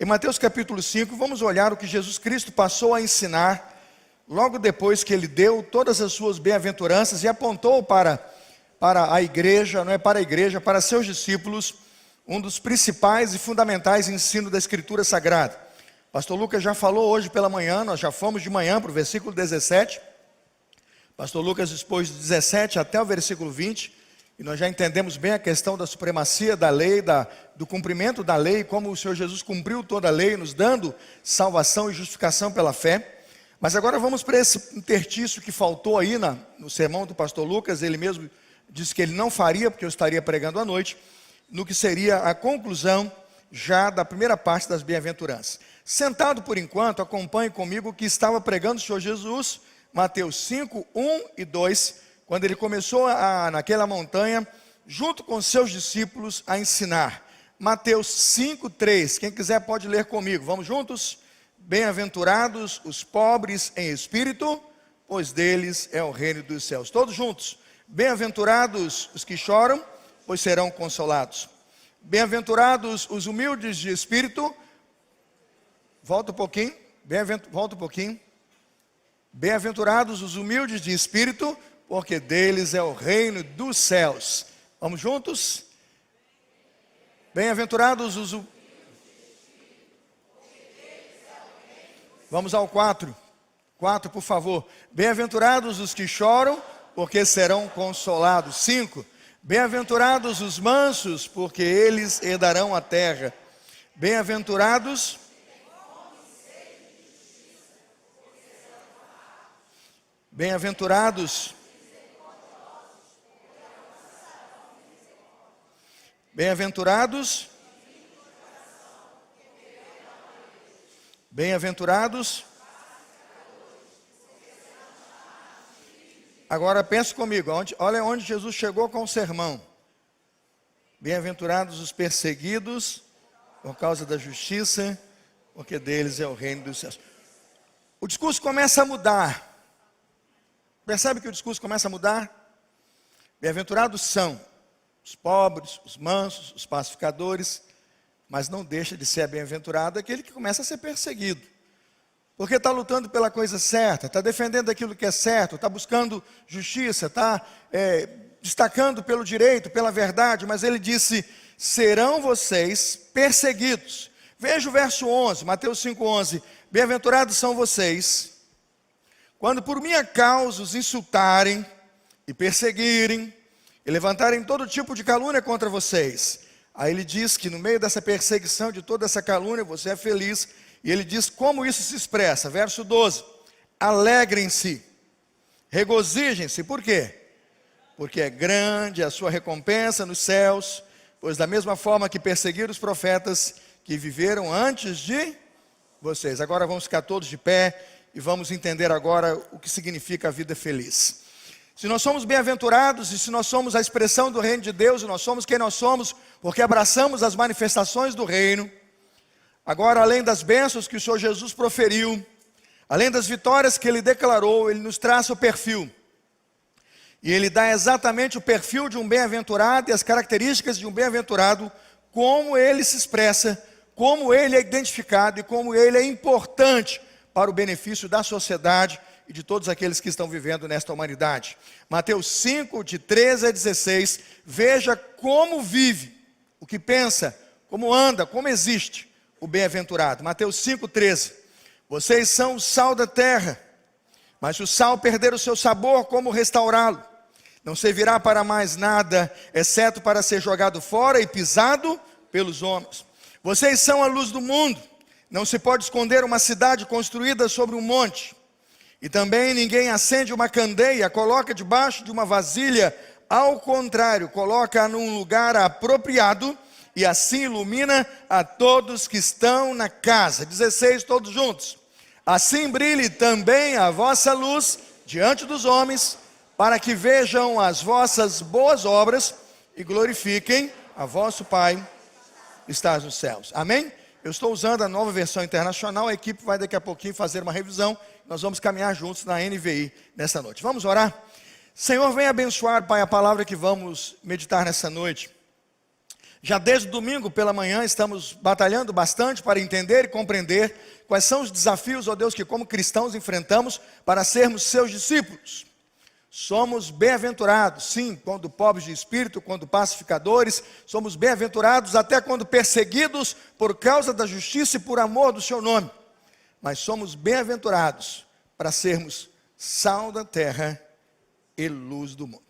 Em Mateus capítulo 5, vamos olhar o que Jesus Cristo passou a ensinar, logo depois que ele deu todas as suas bem-aventuranças e apontou para a igreja, não é para a igreja, para seus discípulos, um dos principais e fundamentais ensinos da Escritura Sagrada. Pastor Lucas já falou hoje pela manhã, nós já fomos de manhã para o versículo 17. Pastor Lucas expôs do 17 até o versículo 20, e nós já entendemos bem a questão da supremacia da lei, do cumprimento da lei, como o Senhor Jesus cumpriu toda a lei, nos dando salvação e justificação pela fé. Mas agora vamos para esse interstício que faltou aí no sermão do pastor Lucas. Ele mesmo disse que ele não faria, porque eu estaria pregando à noite, no que seria a conclusão já da primeira parte das bem-aventuranças. Sentado por enquanto, acompanhe comigo o que estava pregando o Senhor Jesus, Mateus 5, 1 e 2, quando ele começou naquela montanha, junto com seus discípulos, a ensinar. Mateus 5, 3, quem quiser pode ler comigo, vamos juntos? Bem-aventurados os pobres em espírito, pois deles é o reino dos céus. Todos juntos. Bem-aventurados os que choram, pois serão consolados. Bem-aventurados os humildes de espírito. Volta um pouquinho. Volta um pouquinho. Bem-aventurados os humildes de espírito, porque deles é o reino dos céus. Vamos juntos? Bem-aventurados os... Vamos ao 4. 4, por favor. Bem-aventurados os que choram, porque serão consolados. 5. Bem-aventurados os mansos, porque eles herdarão a terra. Bem-aventurados... Bem-aventurados... Bem-aventurados... Bem-aventurados... Agora pense comigo, olha onde Jesus chegou com o sermão. Bem-aventurados os perseguidos por causa da justiça, porque deles é o reino dos céus. O discurso começa a mudar. Percebe que o discurso começa a mudar? Bem-aventurados são os pobres, os mansos, os pacificadores, mas não deixa de ser bem-aventurado aquele que começa a ser perseguido. Porque está lutando pela coisa certa, está defendendo aquilo que é certo, está buscando justiça, está destacando pelo direito, pela verdade, mas ele disse, serão vocês perseguidos. Veja o verso 11, Mateus 5,11, bem-aventurados são vocês, quando por minha causa os insultarem e perseguirem, e levantarem todo tipo de calúnia contra vocês. Aí ele diz que no meio dessa perseguição, de toda essa calúnia, você é feliz. E ele diz como isso se expressa. Verso 12. Alegrem-se, regozijem-se. Por quê? Porque é grande a sua recompensa nos céus, pois da mesma forma que perseguiram os profetas que viveram antes de vocês. Agora vamos ficar todos de pé e vamos entender agora o que significa a vida feliz. Se nós somos bem-aventurados e se nós somos a expressão do reino de Deus, e nós somos quem nós somos, porque abraçamos as manifestações do reino, agora além das bênçãos que o Senhor Jesus proferiu, além das vitórias que Ele declarou, Ele nos traça o perfil. E Ele dá exatamente o perfil de um bem-aventurado e as características de um bem-aventurado, como ele se expressa, como ele é identificado e como ele é importante para o benefício da sociedade e de todos aqueles que estão vivendo nesta humanidade. Mateus 5, de 13 a 16, veja como vive, o que pensa, como anda, como existe o bem-aventurado. Mateus 5, 13, vocês são o sal da terra, mas se o sal perder o seu sabor, como restaurá-lo? Não servirá para mais nada, exceto para ser jogado fora e pisado pelos homens. Vocês são a luz do mundo, não se pode esconder uma cidade construída sobre um monte. E também ninguém acende uma candeia, coloca debaixo de uma vasilha, ao contrário, coloca num lugar apropriado e assim ilumina a todos que estão na casa. 16, todos juntos. Assim brilhe também a vossa luz diante dos homens, para que vejam as vossas boas obras e glorifiquem a vosso Pai que está nos céus. Amém? Eu estou usando a nova versão internacional, a equipe vai daqui a pouquinho fazer uma revisão. Nós vamos caminhar juntos na NVI nesta noite. Vamos orar? Senhor, vem abençoar, Pai, a palavra que vamos meditar nessa noite. Já desde domingo pela manhã estamos batalhando bastante para entender e compreender quais são os desafios, ó Deus, que como cristãos enfrentamos para sermos seus discípulos. Somos bem-aventurados, sim, quando pobres de espírito, quando pacificadores, somos bem-aventurados até quando perseguidos por causa da justiça e por amor do seu nome. Mas somos bem-aventurados para sermos sal da terra e luz do mundo.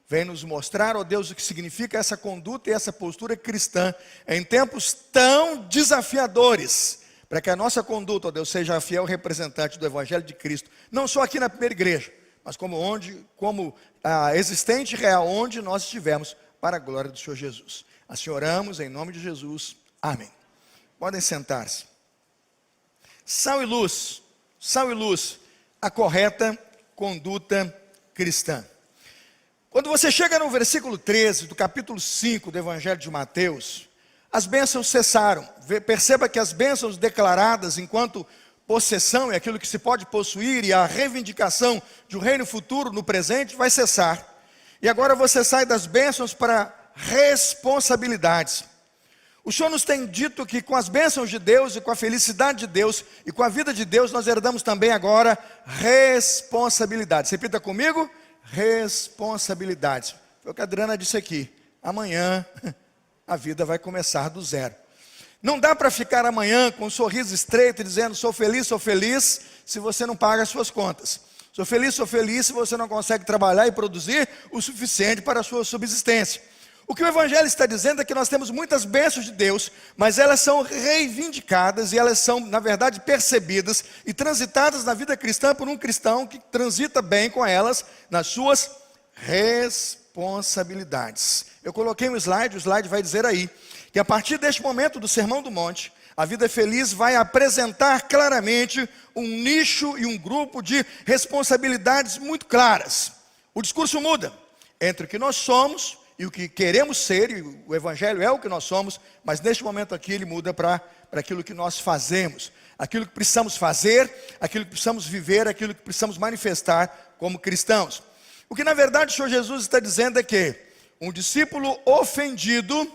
Vem nos mostrar, ó Deus, o que significa essa conduta e essa postura cristã em tempos tão desafiadores, para que a nossa conduta, ó Deus, seja a fiel representante do Evangelho de Cristo, não só aqui na primeira igreja, mas como a existente e real onde nós estivermos, para a glória do Senhor Jesus. Assim oramos em nome de Jesus. Amém. Podem sentar-se. Sal e luz, a correta conduta cristã. Quando você chega no versículo 13 do capítulo 5 do Evangelho de Mateus, as bênçãos cessaram. Perceba que as bênçãos declaradas enquanto possessão é aquilo que se pode possuir e a reivindicação de um reino futuro no presente vai cessar. E agora você sai das bênçãos para responsabilidades. O Senhor nos tem dito que com as bênçãos de Deus e com a felicidade de Deus e com a vida de Deus nós herdamos também agora responsabilidades. Repita comigo. Responsabilidades. Foi o que a Adriana disse aqui. Amanhã a vida vai começar do zero. Não dá para ficar amanhã com um sorriso estreito dizendo sou feliz, se você não paga as suas contas. Sou feliz se você não consegue trabalhar e produzir o suficiente para a sua subsistência. O que o Evangelho está dizendo é que nós temos muitas bênçãos de Deus, mas elas são reivindicadas e elas são, na verdade, percebidas e transitadas na vida cristã por um cristão que transita bem com elas nas suas responsabilidades. Eu coloquei um slide, o slide vai dizer aí, que a partir deste momento do Sermão do Monte, a vida feliz vai apresentar claramente um nicho e um grupo de responsabilidades muito claras. O discurso muda entre o que nós somos e o que queremos ser, e o Evangelho é o que nós somos, mas neste momento aqui ele muda para aquilo que nós fazemos, aquilo que precisamos fazer, aquilo que precisamos viver, aquilo que precisamos manifestar como cristãos. O que na verdade o Senhor Jesus está dizendo é que um discípulo ofendido,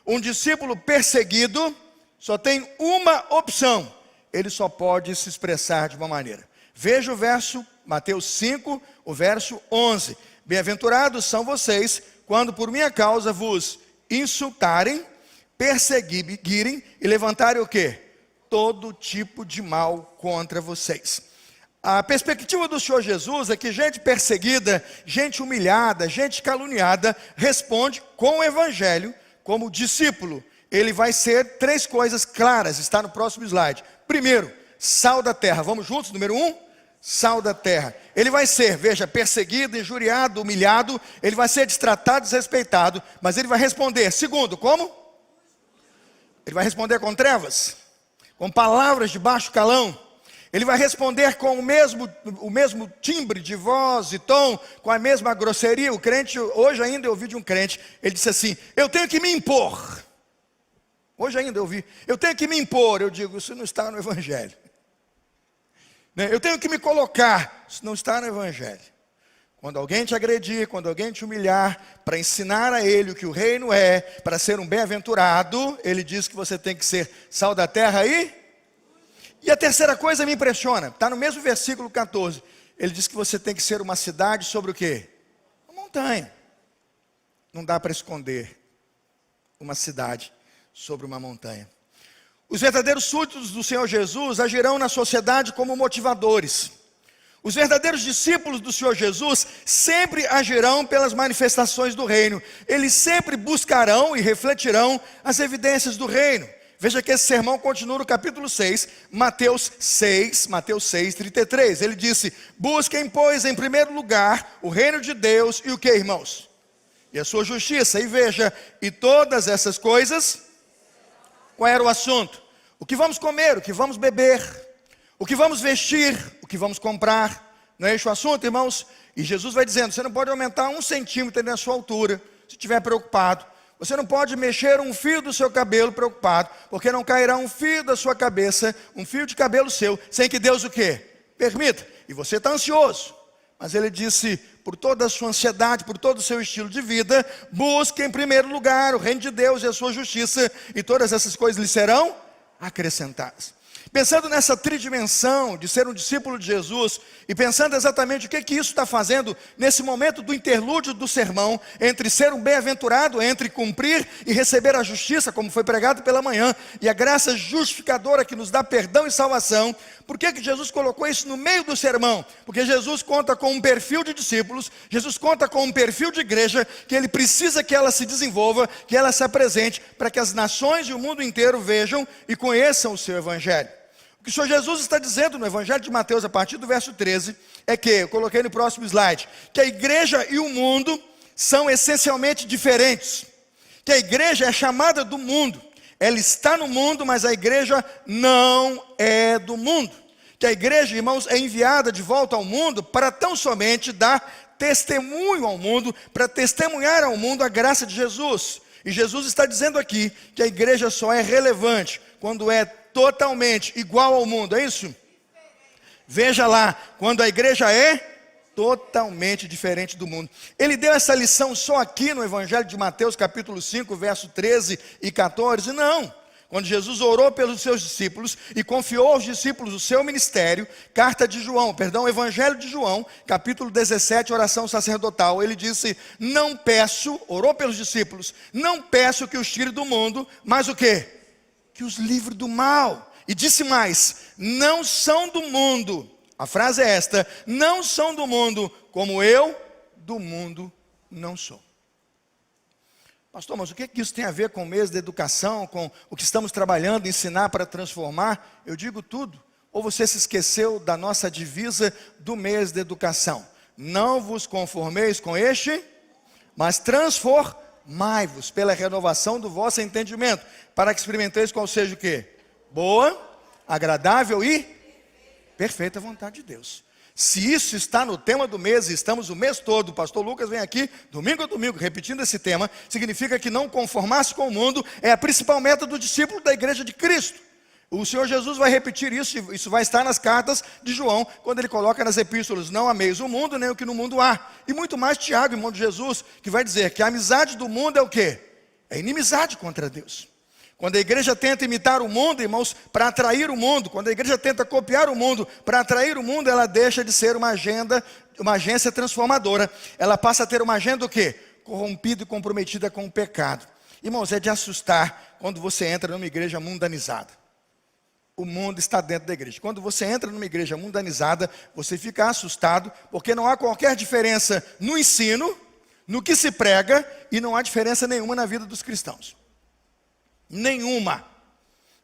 um discípulo perseguido, só tem uma opção, ele só pode se expressar de uma maneira. Veja o verso, Mateus 5, o verso 11. Bem-aventurados são vocês, quando por minha causa vos insultarem, perseguirem e levantarem o quê? Todo tipo de mal contra vocês. A perspectiva do Senhor Jesus é que gente perseguida, gente humilhada, gente caluniada, responde com o Evangelho, como discípulo. Ele vai ser três coisas claras, está no próximo slide. Primeiro, sal da terra. Vamos juntos? Número 1. Sal da terra. Ele vai ser, veja, perseguido, injuriado, humilhado, ele vai ser destratado, desrespeitado, mas ele vai responder. Segundo, como? Ele vai responder com trevas, com palavras de baixo calão. Ele vai responder com o mesmo timbre de voz e tom, com a mesma grosseria. O crente, hoje ainda eu ouvi de um crente, ele disse assim, eu tenho que me impor. Hoje ainda eu ouvi, eu tenho que me impor. Eu digo, isso não está no Evangelho. Eu tenho que me colocar, isso não está no Evangelho. Quando alguém te agredir, quando alguém te humilhar, para ensinar a ele o que o reino é, para ser um bem-aventurado, ele diz que você tem que ser sal da terra aí. E a terceira coisa me impressiona, está no mesmo versículo 14. Ele diz que você tem que ser uma cidade sobre o quê? Uma montanha. Não dá para esconder uma cidade sobre uma montanha. Os verdadeiros súditos do Senhor Jesus agirão na sociedade como motivadores. Os verdadeiros discípulos do Senhor Jesus sempre agirão pelas manifestações do reino. Eles sempre buscarão e refletirão as evidências do reino. Veja que esse sermão continua no capítulo 6, Mateus 6, 33. Ele disse, busquem, pois, em primeiro lugar o reino de Deus e o que, irmãos? E a sua justiça. E veja, e todas essas coisas... Qual era o assunto? O que vamos comer, o que vamos beber, o que vamos vestir, o que vamos comprar. Não é esse o assunto, irmãos? E Jesus vai dizendo, você não pode aumentar 1 centímetro na sua altura, se estiver preocupado. Você não pode mexer um fio do seu cabelo preocupado, porque não cairá um fio da sua cabeça, um fio de cabelo seu, sem que Deus o quê? Permita. E você está ansioso. Mas ele disse, por toda a sua ansiedade, por todo o seu estilo de vida, busque em primeiro lugar o reino de Deus e a sua justiça, e todas essas coisas lhe serão acrescentadas. Pensando nessa tridimensão de ser um discípulo de Jesus, e pensando exatamente o que isso está fazendo nesse momento do interlúdio do sermão, entre ser um bem-aventurado, entre cumprir e receber a justiça, como foi pregado pela manhã, e a graça justificadora que nos dá perdão e salvação, por que Jesus colocou isso no meio do sermão? Porque Jesus conta com um perfil de discípulos, Jesus conta com um perfil de igreja, que ele precisa que ela se desenvolva, que ela se apresente, para que as nações e o mundo inteiro vejam e conheçam o seu evangelho. O que o Senhor Jesus está dizendo no Evangelho de Mateus, a partir do verso 13, é que, eu coloquei no próximo slide, que a igreja e o mundo são essencialmente diferentes. Que a igreja é chamada do mundo, ela está no mundo, mas a igreja não é do mundo. Que a igreja, irmãos, é enviada de volta ao mundo para tão somente dar testemunho ao mundo, para testemunhar ao mundo a graça de Jesus. E Jesus está dizendo aqui que a igreja só é relevante quando é totalmente igual ao mundo, é isso? Veja lá, quando a igreja é totalmente diferente do mundo. Ele deu essa lição só aqui no Evangelho de Mateus, capítulo 5, verso 13 e 14? Não. Quando Jesus orou pelos seus discípulos e confiou aos discípulos o seu ministério, Evangelho de João, capítulo 17, oração sacerdotal, ele disse: não peço, orou pelos discípulos, não peço que os tire do mundo, mas o quê? Que os livre do mal. E disse mais: não são do mundo, a frase é esta, não são do mundo, como eu do mundo não sou. Pastor, mas o que isso tem a ver com o mês da educação, com o que estamos trabalhando, ensinar para transformar? Eu digo tudo. Ou você se esqueceu da nossa divisa do mês da educação? Não vos conformeis com este, mas transformai-vos pela renovação do vosso entendimento, para que experimenteis qual seja o quê? Boa, agradável e perfeita vontade de Deus. Se isso está no tema do mês, e estamos o mês todo, o pastor Lucas vem aqui, domingo a domingo, repetindo esse tema, significa que não conformar-se com o mundo é a principal meta do discípulo da igreja de Cristo. O Senhor Jesus vai repetir isso, isso vai estar nas cartas de João, quando ele coloca nas epístolas: não ameis o mundo, nem o que no mundo há. E muito mais Tiago, irmão de Jesus, que vai dizer que a amizade do mundo é o quê? É inimizade contra Deus. Quando a igreja tenta imitar o mundo, irmãos, para atrair o mundo, quando a igreja tenta copiar o mundo para atrair o mundo, ela deixa de ser uma agência transformadora. Ela passa a ter uma agenda o quê? Corrompida e comprometida com o pecado. Irmãos, é de assustar quando você entra numa igreja mundanizada. O mundo está dentro da igreja. Quando você entra numa igreja mundanizada, você fica assustado, porque não há qualquer diferença no ensino, no que se prega, e não há diferença nenhuma na vida dos cristãos. Nenhuma.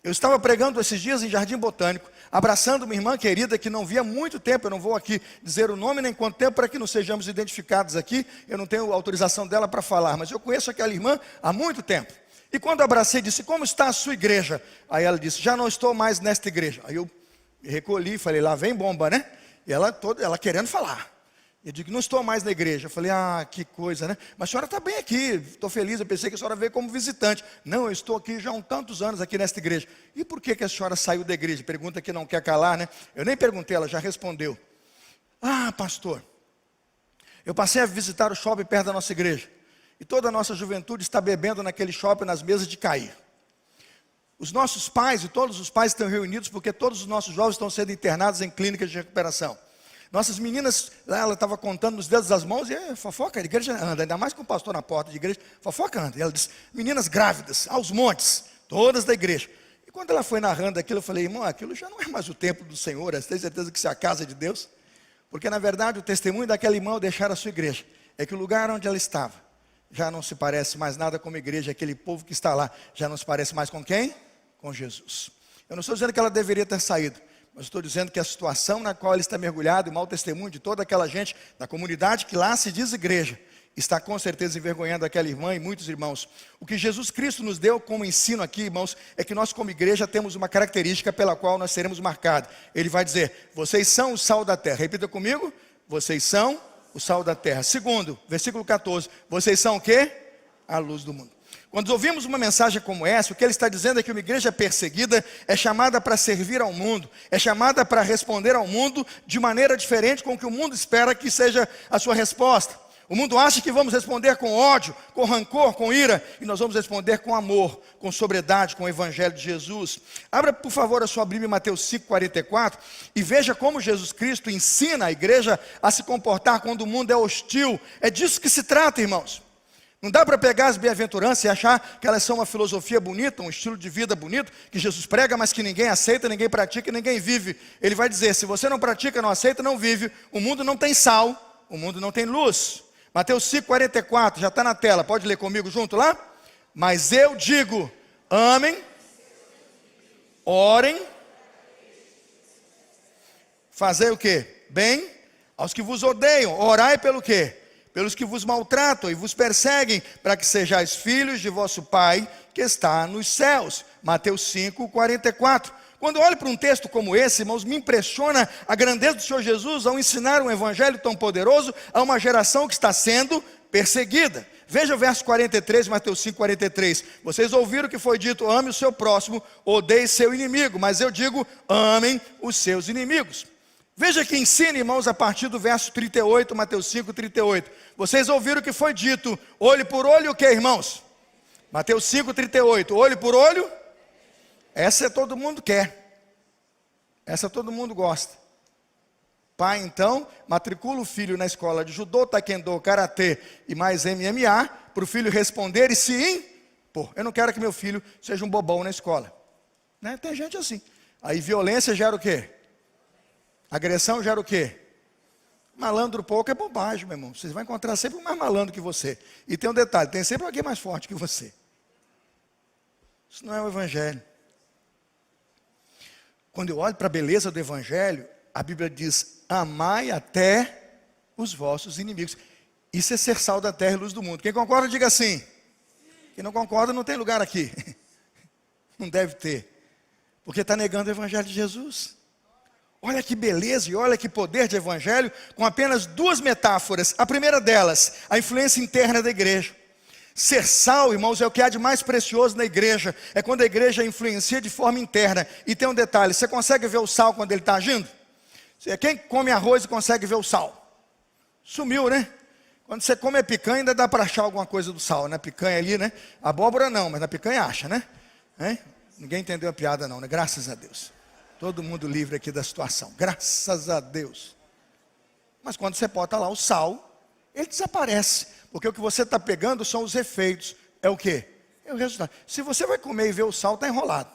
Eu estava pregando esses dias em Jardim Botânico, abraçando uma irmã querida que não via há muito tempo. Eu não vou aqui dizer o nome nem quanto tempo, para que não sejamos identificados aqui. Eu não tenho autorização dela para falar, mas eu conheço aquela irmã há muito tempo. E quando abracei, disse: como está a sua igreja? Aí ela disse: já não estou mais nesta igreja. Aí eu recolhi e falei: lá vem bomba, né? E ela querendo falar. Eu digo: não estou mais na igreja. Eu falei: ah, que coisa, né? Mas a senhora está bem aqui, estou feliz. Eu pensei que a senhora veio como visitante. Não, eu estou aqui já há tantos anos aqui nesta igreja. E por que a senhora saiu da igreja? Pergunta que não quer calar, né? Eu nem perguntei, ela já respondeu: ah, pastor, eu passei a visitar o shopping perto da nossa igreja, e toda a nossa juventude está bebendo naquele shopping nas mesas de cair. Os nossos pais e todos os pais estão reunidos porque todos os nossos jovens estão sendo internados em clínicas de recuperação. Nossas meninas, lá ela estava contando nos dedos das mãos, e fofoca, a igreja anda, ainda mais com o pastor na porta de igreja, fofoca anda. E ela disse: meninas grávidas, aos montes, todas da igreja. E quando ela foi narrando aquilo, eu falei: irmão, aquilo já não é mais o templo do Senhor, você tem certeza que isso é a casa de Deus? Porque na verdade o testemunho daquela irmã ao deixar a sua igreja, é que o lugar onde ela estava, já não se parece mais nada como igreja, aquele povo que está lá, já não se parece mais com quem? Com Jesus. Eu não estou dizendo que ela deveria ter saído, mas estou dizendo que a situação na qual ele está mergulhado, e o mau testemunho de toda aquela gente da comunidade que lá se diz igreja, está com certeza envergonhando aquela irmã e muitos irmãos. O que Jesus Cristo nos deu como ensino aqui, irmãos, é que nós como igreja temos uma característica pela qual nós seremos marcados. Ele vai dizer: vocês são o sal da terra. Repita comigo: vocês são o sal da terra. Segundo, versículo 14, vocês são o quê? A luz do mundo. Quando ouvimos uma mensagem como essa, o que ele está dizendo é que uma igreja perseguida é chamada para servir ao mundo, é chamada para responder ao mundo de maneira diferente com o que o mundo espera que seja a sua resposta. O mundo acha que vamos responder com ódio, com rancor, com ira, e nós vamos responder com amor, com sobriedade, com o Evangelho de Jesus. Abra, por favor, a sua Bíblia em Mateus 5,44 e veja como Jesus Cristo ensina a igreja a se comportar quando o mundo é hostil. É disso que se trata, irmãos. Não dá para pegar as bem-aventuranças e achar que elas são uma filosofia bonita, um estilo de vida bonito, que Jesus prega, mas que ninguém aceita, ninguém pratica e ninguém vive. Ele vai dizer, se você não pratica, não aceita, não vive, o mundo não tem sal, o mundo não tem luz. Mateus 5,44, já está na tela, pode ler comigo junto lá? Mas eu digo, amem, orem, fazei o quê? Bem aos que vos odeiam, orai pelo quê? Pelos que vos maltratam e vos perseguem, para que sejais filhos de vosso Pai que está nos céus. Mateus 5,44. Quando eu olho para um texto como esse, irmãos, me impressiona a grandeza do Senhor Jesus ao ensinar um evangelho tão poderoso a uma geração que está sendo perseguida. Veja o verso 43, Mateus 5,43. Vocês ouviram que foi dito, ame o seu próximo, odeie seu inimigo. Mas eu digo, amem os seus inimigos. Veja que ensina, irmãos, a partir do verso 38, Mateus 5,38. Vocês ouviram que foi dito, olho por olho, o que, irmãos? Mateus 5,38, olho por olho. Essa todo mundo quer. Essa todo mundo gosta. Pai, então, matricula o filho na escola de judô, taekwondo, karatê e mais MMA, para o filho responder e se impor. Eu não quero que meu filho seja um bobão na escola. Né? Tem gente assim. Aí violência gera o quê? Agressão gera o quê? Malandro pouco é bobagem, meu irmão. Você vai encontrar sempre um mais malandro que você. E tem um detalhe, tem sempre alguém mais forte que você. Isso não é o evangelho. Quando eu olho para a beleza do evangelho, a Bíblia diz, amai até os vossos inimigos. Isso é ser sal da terra e luz do mundo. Quem concorda, diga assim. Quem não concorda, não tem lugar aqui. Não deve ter. Porque está negando o evangelho de Jesus. Olha que beleza e olha que poder de evangelho, com apenas duas metáforas. A primeira delas, a influência interna da igreja. Ser sal, irmãos, é o que há de mais precioso na igreja. É quando a igreja influencia de forma interna. E tem um detalhe, você consegue ver o sal quando ele está agindo? Quem come arroz e consegue ver o sal? Sumiu, né? Quando você come a picanha, ainda dá para achar alguma coisa do sal, né? Picanha ali, né? Abóbora não, mas na picanha acha, né? Ninguém entendeu a piada não, né? Graças a Deus. Todo mundo livre aqui da situação, graças a Deus. Mas quando você bota lá o sal, ele desaparece. Porque o que você está pegando são os efeitos. É o quê? É o resultado. Se você vai comer e ver o sal, está enrolado.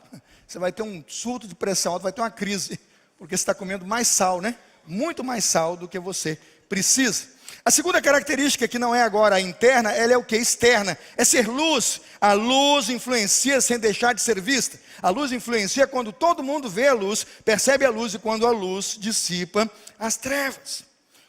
Você vai ter um surto de pressão alta, vai ter uma crise. Porque você está comendo mais sal, né? Muito mais sal do que você precisa. A segunda característica, que não é agora a interna, ela é o que? Externa. É ser luz. A luz influencia sem deixar de ser vista. A luz influencia quando todo mundo vê a luz, percebe a luz, e quando a luz dissipa as trevas.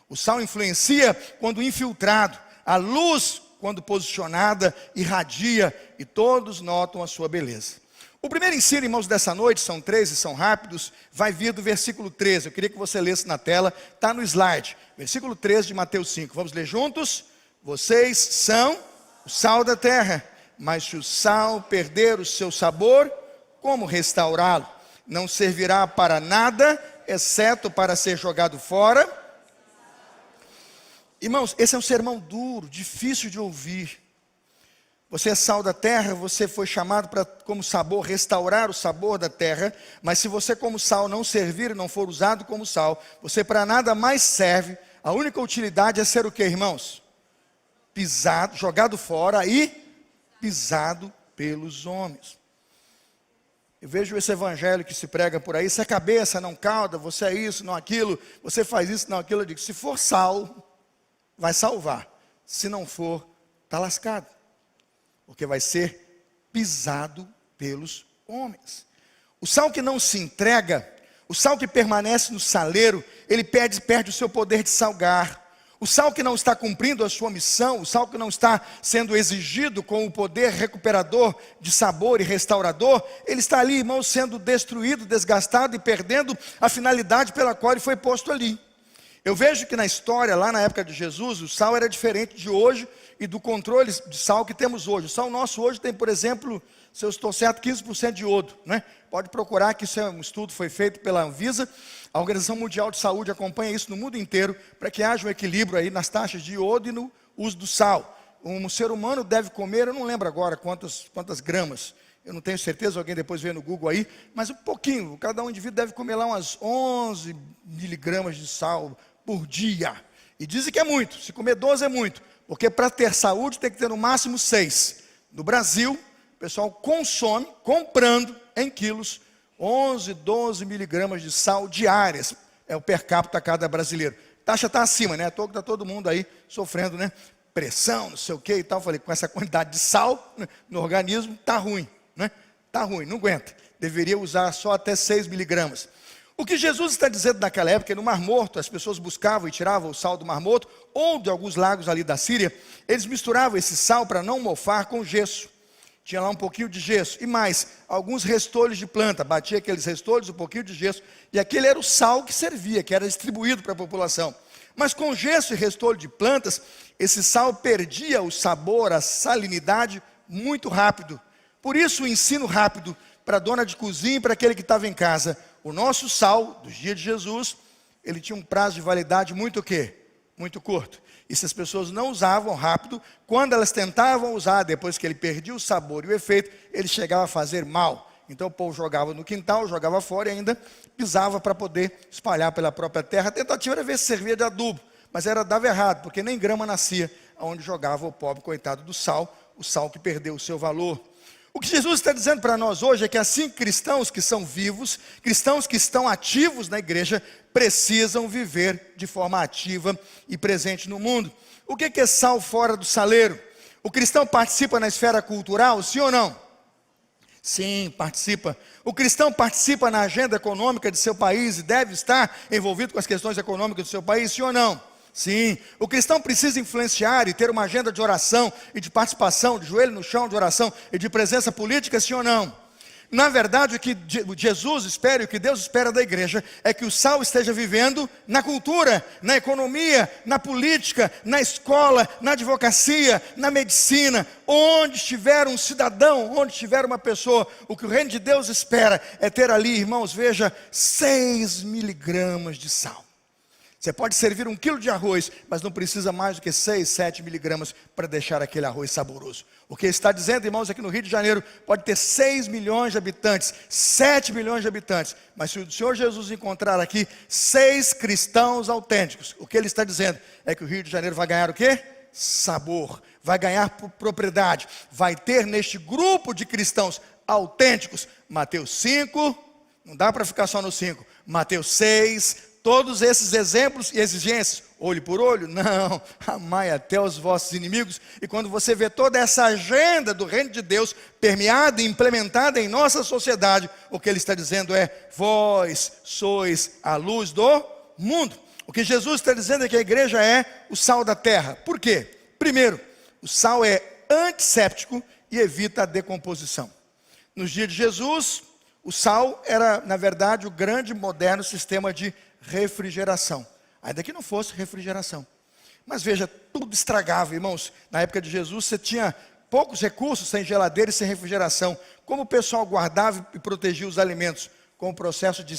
O sal influencia quando infiltrado. A luz, quando posicionada, irradia e todos notam a sua beleza. O primeiro ensino, irmãos, dessa noite, são 3 e são rápidos, vai vir do versículo 13. Eu queria que você lesse na tela, está no slide. Versículo 13 de Mateus 5. Vamos ler juntos? Vocês são o sal da terra, mas se o sal perder o seu sabor, como restaurá-lo? Não servirá para nada, exceto para ser jogado fora. Irmãos, esse é um sermão duro, difícil de ouvir. Você é sal da terra, você foi chamado para, como sabor, restaurar o sabor da terra. Mas se você como sal não servir, não for usado como sal, você para nada mais serve. A única utilidade é ser o que, irmãos? Pisado, jogado fora e pisado pelos homens. Eu vejo esse evangelho que se prega por aí, se é cabeça, não cauda, você é isso, não aquilo, você faz isso, não aquilo. Eu digo, se for sal, vai salvar. Se não for, está lascado. Porque vai ser pisado pelos homens. O sal que não se entrega, o sal que permanece no saleiro, ele perde o seu poder de salgar. O sal que não está cumprindo a sua missão, o sal que não está sendo exigido com o poder recuperador de sabor e restaurador, ele está ali, irmãos, sendo destruído, desgastado e perdendo a finalidade pela qual ele foi posto ali. Eu vejo que na história, lá na época de Jesus, o sal era diferente de hoje e do controle de sal que temos hoje. O sal nosso hoje tem, por exemplo, se eu estou certo, 15% de iodo, né? Pode procurar, que isso é um estudo, foi feito pela Anvisa. A Organização Mundial de Saúde acompanha isso no mundo inteiro, para que haja um equilíbrio aí nas taxas de iodo e no uso do sal. Um ser humano deve comer, eu não lembro agora quantas gramas, eu não tenho certeza, alguém depois vê no Google aí, mas um pouquinho, cada um indivíduo deve comer lá umas 11 miligramas de sal por dia. E dizem que é muito, se comer 12 é muito, porque para ter saúde tem que ter no máximo 6. No Brasil, o pessoal consome, comprando em quilos, 11, 12 miligramas de sal diárias, é o per capita a cada brasileiro. A taxa está acima, né? Está todo mundo aí sofrendo, né? Pressão, não sei o que e tal. Falei, com essa quantidade de sal, né, no organismo, está ruim, né? Está ruim, não aguenta. Deveria usar só até 6 miligramas. O que Jesus está dizendo naquela época, no Mar Morto, as pessoas buscavam e tiravam o sal do Mar Morto, ou de alguns lagos ali da Síria, eles misturavam esse sal para não mofar com gesso. Tinha lá um pouquinho de gesso, e mais, alguns restolhos de planta, batia aqueles restolhos, um pouquinho de gesso, e aquele era o sal que servia, que era distribuído para a população. Mas com gesso e restolho de plantas, esse sal perdia o sabor, a salinidade, muito rápido. Por isso o ensino rápido para a dona de cozinha e para aquele que estava em casa. O nosso sal, dos dias de Jesus, ele tinha um prazo de validade muito o quê? Muito curto. E se as pessoas não usavam rápido, quando elas tentavam usar, depois que ele perdia o sabor e o efeito, ele chegava a fazer mal. Então o povo jogava no quintal, jogava fora e ainda pisava para poder espalhar pela própria terra. A tentativa era ver se servia de adubo, mas dava errado, porque nem grama nascia onde jogava o pobre coitado do sal, o sal que perdeu o seu valor. O que Jesus está dizendo para nós hoje é que assim cristãos que são vivos, cristãos que estão ativos na igreja, precisam viver de forma ativa e presente no mundo. O que é sal fora do saleiro? O cristão participa na esfera cultural, sim ou não? Sim, participa. O cristão participa na agenda econômica de seu país e deve estar envolvido com as questões econômicas do seu país, sim ou não? Sim. O cristão precisa influenciar e ter uma agenda de oração e de participação, de joelho no chão de oração e de presença política, sim ou não? Na verdade, o que Jesus espera e o que Deus espera da igreja é que o sal esteja vivendo na cultura, na economia, na política, na escola, na advocacia, na medicina. Onde estiver um cidadão, onde estiver uma pessoa, o que o reino de Deus espera é ter ali, irmãos, veja, 6 miligramas de sal. Você pode servir 1 quilo de arroz, mas não precisa mais do que 6, 7 miligramas para deixar aquele arroz saboroso. O que está dizendo, irmãos, aqui no Rio de Janeiro, pode ter 6 milhões de habitantes, 7 milhões de habitantes, mas se o Senhor Jesus encontrar aqui 6 cristãos autênticos, o que ele está dizendo é que o Rio de Janeiro vai ganhar o quê? Sabor, vai ganhar propriedade, vai ter neste grupo de cristãos autênticos, Mateus 5, não dá para ficar só no 5, Mateus 6, todos esses exemplos e exigências, olho por olho, não, amai até os vossos inimigos. E quando você vê toda essa agenda do reino de Deus permeada e implementada em nossa sociedade, o que ele está dizendo é, vós sois a luz do mundo. O que Jesus está dizendo é que a igreja é o sal da terra. Por quê? Primeiro, o sal é antisséptico e evita a decomposição. Nos dias de Jesus, o sal era, na verdade, o grande moderno sistema de refrigeração, ainda que não fosse refrigeração. Mas veja, tudo estragava, irmãos. Na época de Jesus você tinha poucos recursos, sem geladeira e sem refrigeração. Como o pessoal guardava e protegia os alimentos? Com o processo de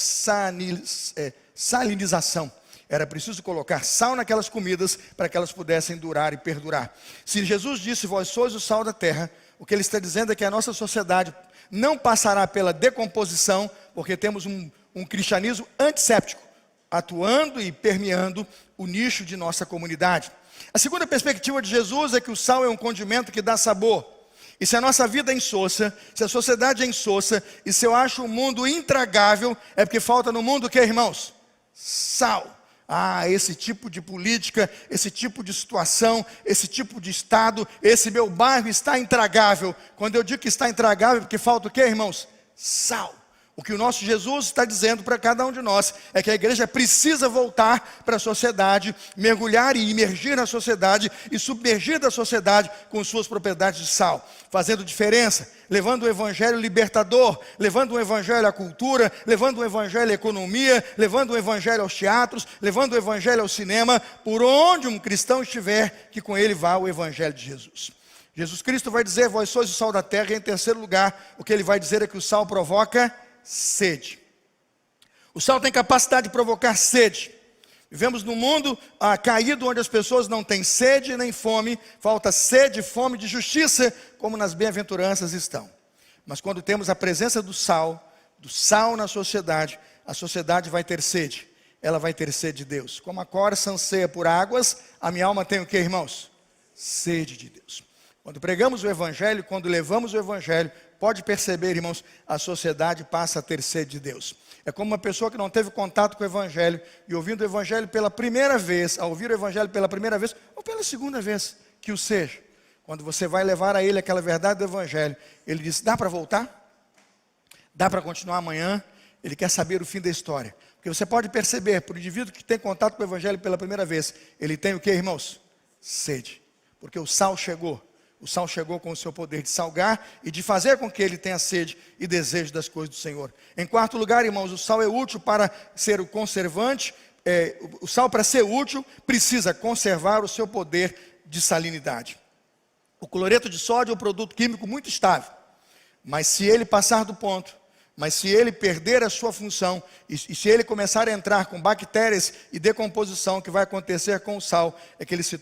salinização. Era preciso colocar sal naquelas comidas para que elas pudessem durar e perdurar. Se Jesus disse, vós sois o sal da terra, o que ele está dizendo é que a nossa sociedade não passará pela decomposição, porque temos um cristianismo antisséptico, atuando e permeando o nicho de nossa comunidade. A segunda perspectiva de Jesus é que o sal é um condimento que dá sabor. E se a nossa vida é insossa, se a sociedade é insossa, e se eu acho o mundo intragável, é porque falta no mundo o que, irmãos? Sal. Ah, esse tipo de política, esse tipo de situação, esse tipo de estado, esse meu bairro está intragável. Quando eu digo que está intragável, é porque falta o que, irmãos? Sal. O que o nosso Jesus está dizendo para cada um de nós é que a igreja precisa voltar para a sociedade, mergulhar e imergir na sociedade e submergir da sociedade com suas propriedades de sal, fazendo diferença, levando o evangelho libertador, levando o evangelho à cultura, levando o evangelho à economia, levando o evangelho aos teatros, levando o evangelho ao cinema, por onde um cristão estiver, que com ele vá o evangelho de Jesus. Jesus Cristo vai dizer: vós sois o sal da terra. E em terceiro lugar, o que ele vai dizer é que o sal provoca sede. O sal tem capacidade de provocar sede. Vivemos num mundo caído, onde as pessoas não têm sede nem fome, falta sede e fome de justiça, como nas bem-aventuranças estão. Mas quando temos a presença do sal na sociedade, a sociedade vai ter sede. Ela vai ter sede de Deus. Como a corça anseia por águas, a minha alma tem o que, irmãos? Sede de Deus. Quando pregamos o evangelho, quando levamos o evangelho, pode perceber, irmãos, a sociedade passa a ter sede de Deus. É como uma pessoa que não teve contato com o evangelho e ouvindo o evangelho pela primeira vez, ao ouvir o evangelho pela primeira vez ou pela segunda vez, que o seja. Quando você vai levar a ele aquela verdade do evangelho, ele diz: dá para voltar? Dá para continuar amanhã? Ele quer saber o fim da história. Porque você pode perceber, para o indivíduo que tem contato com o evangelho pela primeira vez, ele tem o que, irmãos? Sede. Porque o sal chegou. O sal chegou com o seu poder de salgar e de fazer com que ele tenha sede e desejo das coisas do Senhor. Em quarto lugar, irmãos, o sal é útil para ser o conservante. O sal, para ser útil, precisa conservar o seu poder de salinidade. O cloreto de sódio é um produto químico muito estável, mas se ele passar do ponto, mas se ele perder a sua função, e se ele começar a entrar com bactérias e decomposição, o que vai acontecer com o sal é que ele se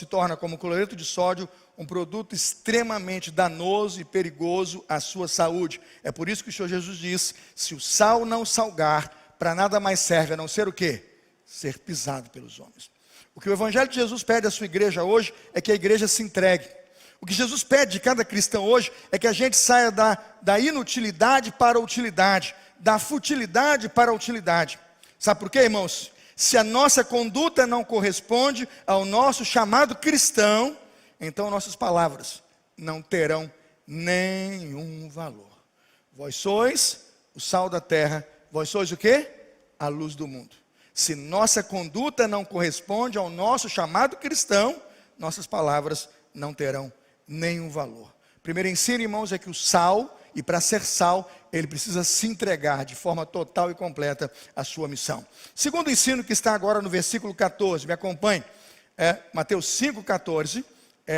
torna, como cloreto de sódio, um produto extremamente danoso e perigoso à sua saúde. É por isso que o Senhor Jesus diz: se o sal não salgar, para nada mais serve a não ser o quê? Ser pisado pelos homens. O que o Evangelho de Jesus pede à sua igreja hoje é que a igreja se entregue. O que Jesus pede de cada cristão hoje é que a gente saia da inutilidade para a utilidade, da futilidade para a utilidade. Sabe por quê, irmãos? Se a nossa conduta não corresponde ao nosso chamado cristão, então nossas palavras não terão nenhum valor. Vós sois o sal da terra, vós sois o quê? A luz do mundo. Se nossa conduta não corresponde ao nosso chamado cristão, nossas palavras não terão nenhum valor. Primeiro ensino, irmãos, é que o sal, e para ser sal, ele precisa se entregar de forma total e completa à sua missão. Segundo ensino, que está agora no versículo 14, me acompanhe, Mateus 5,14,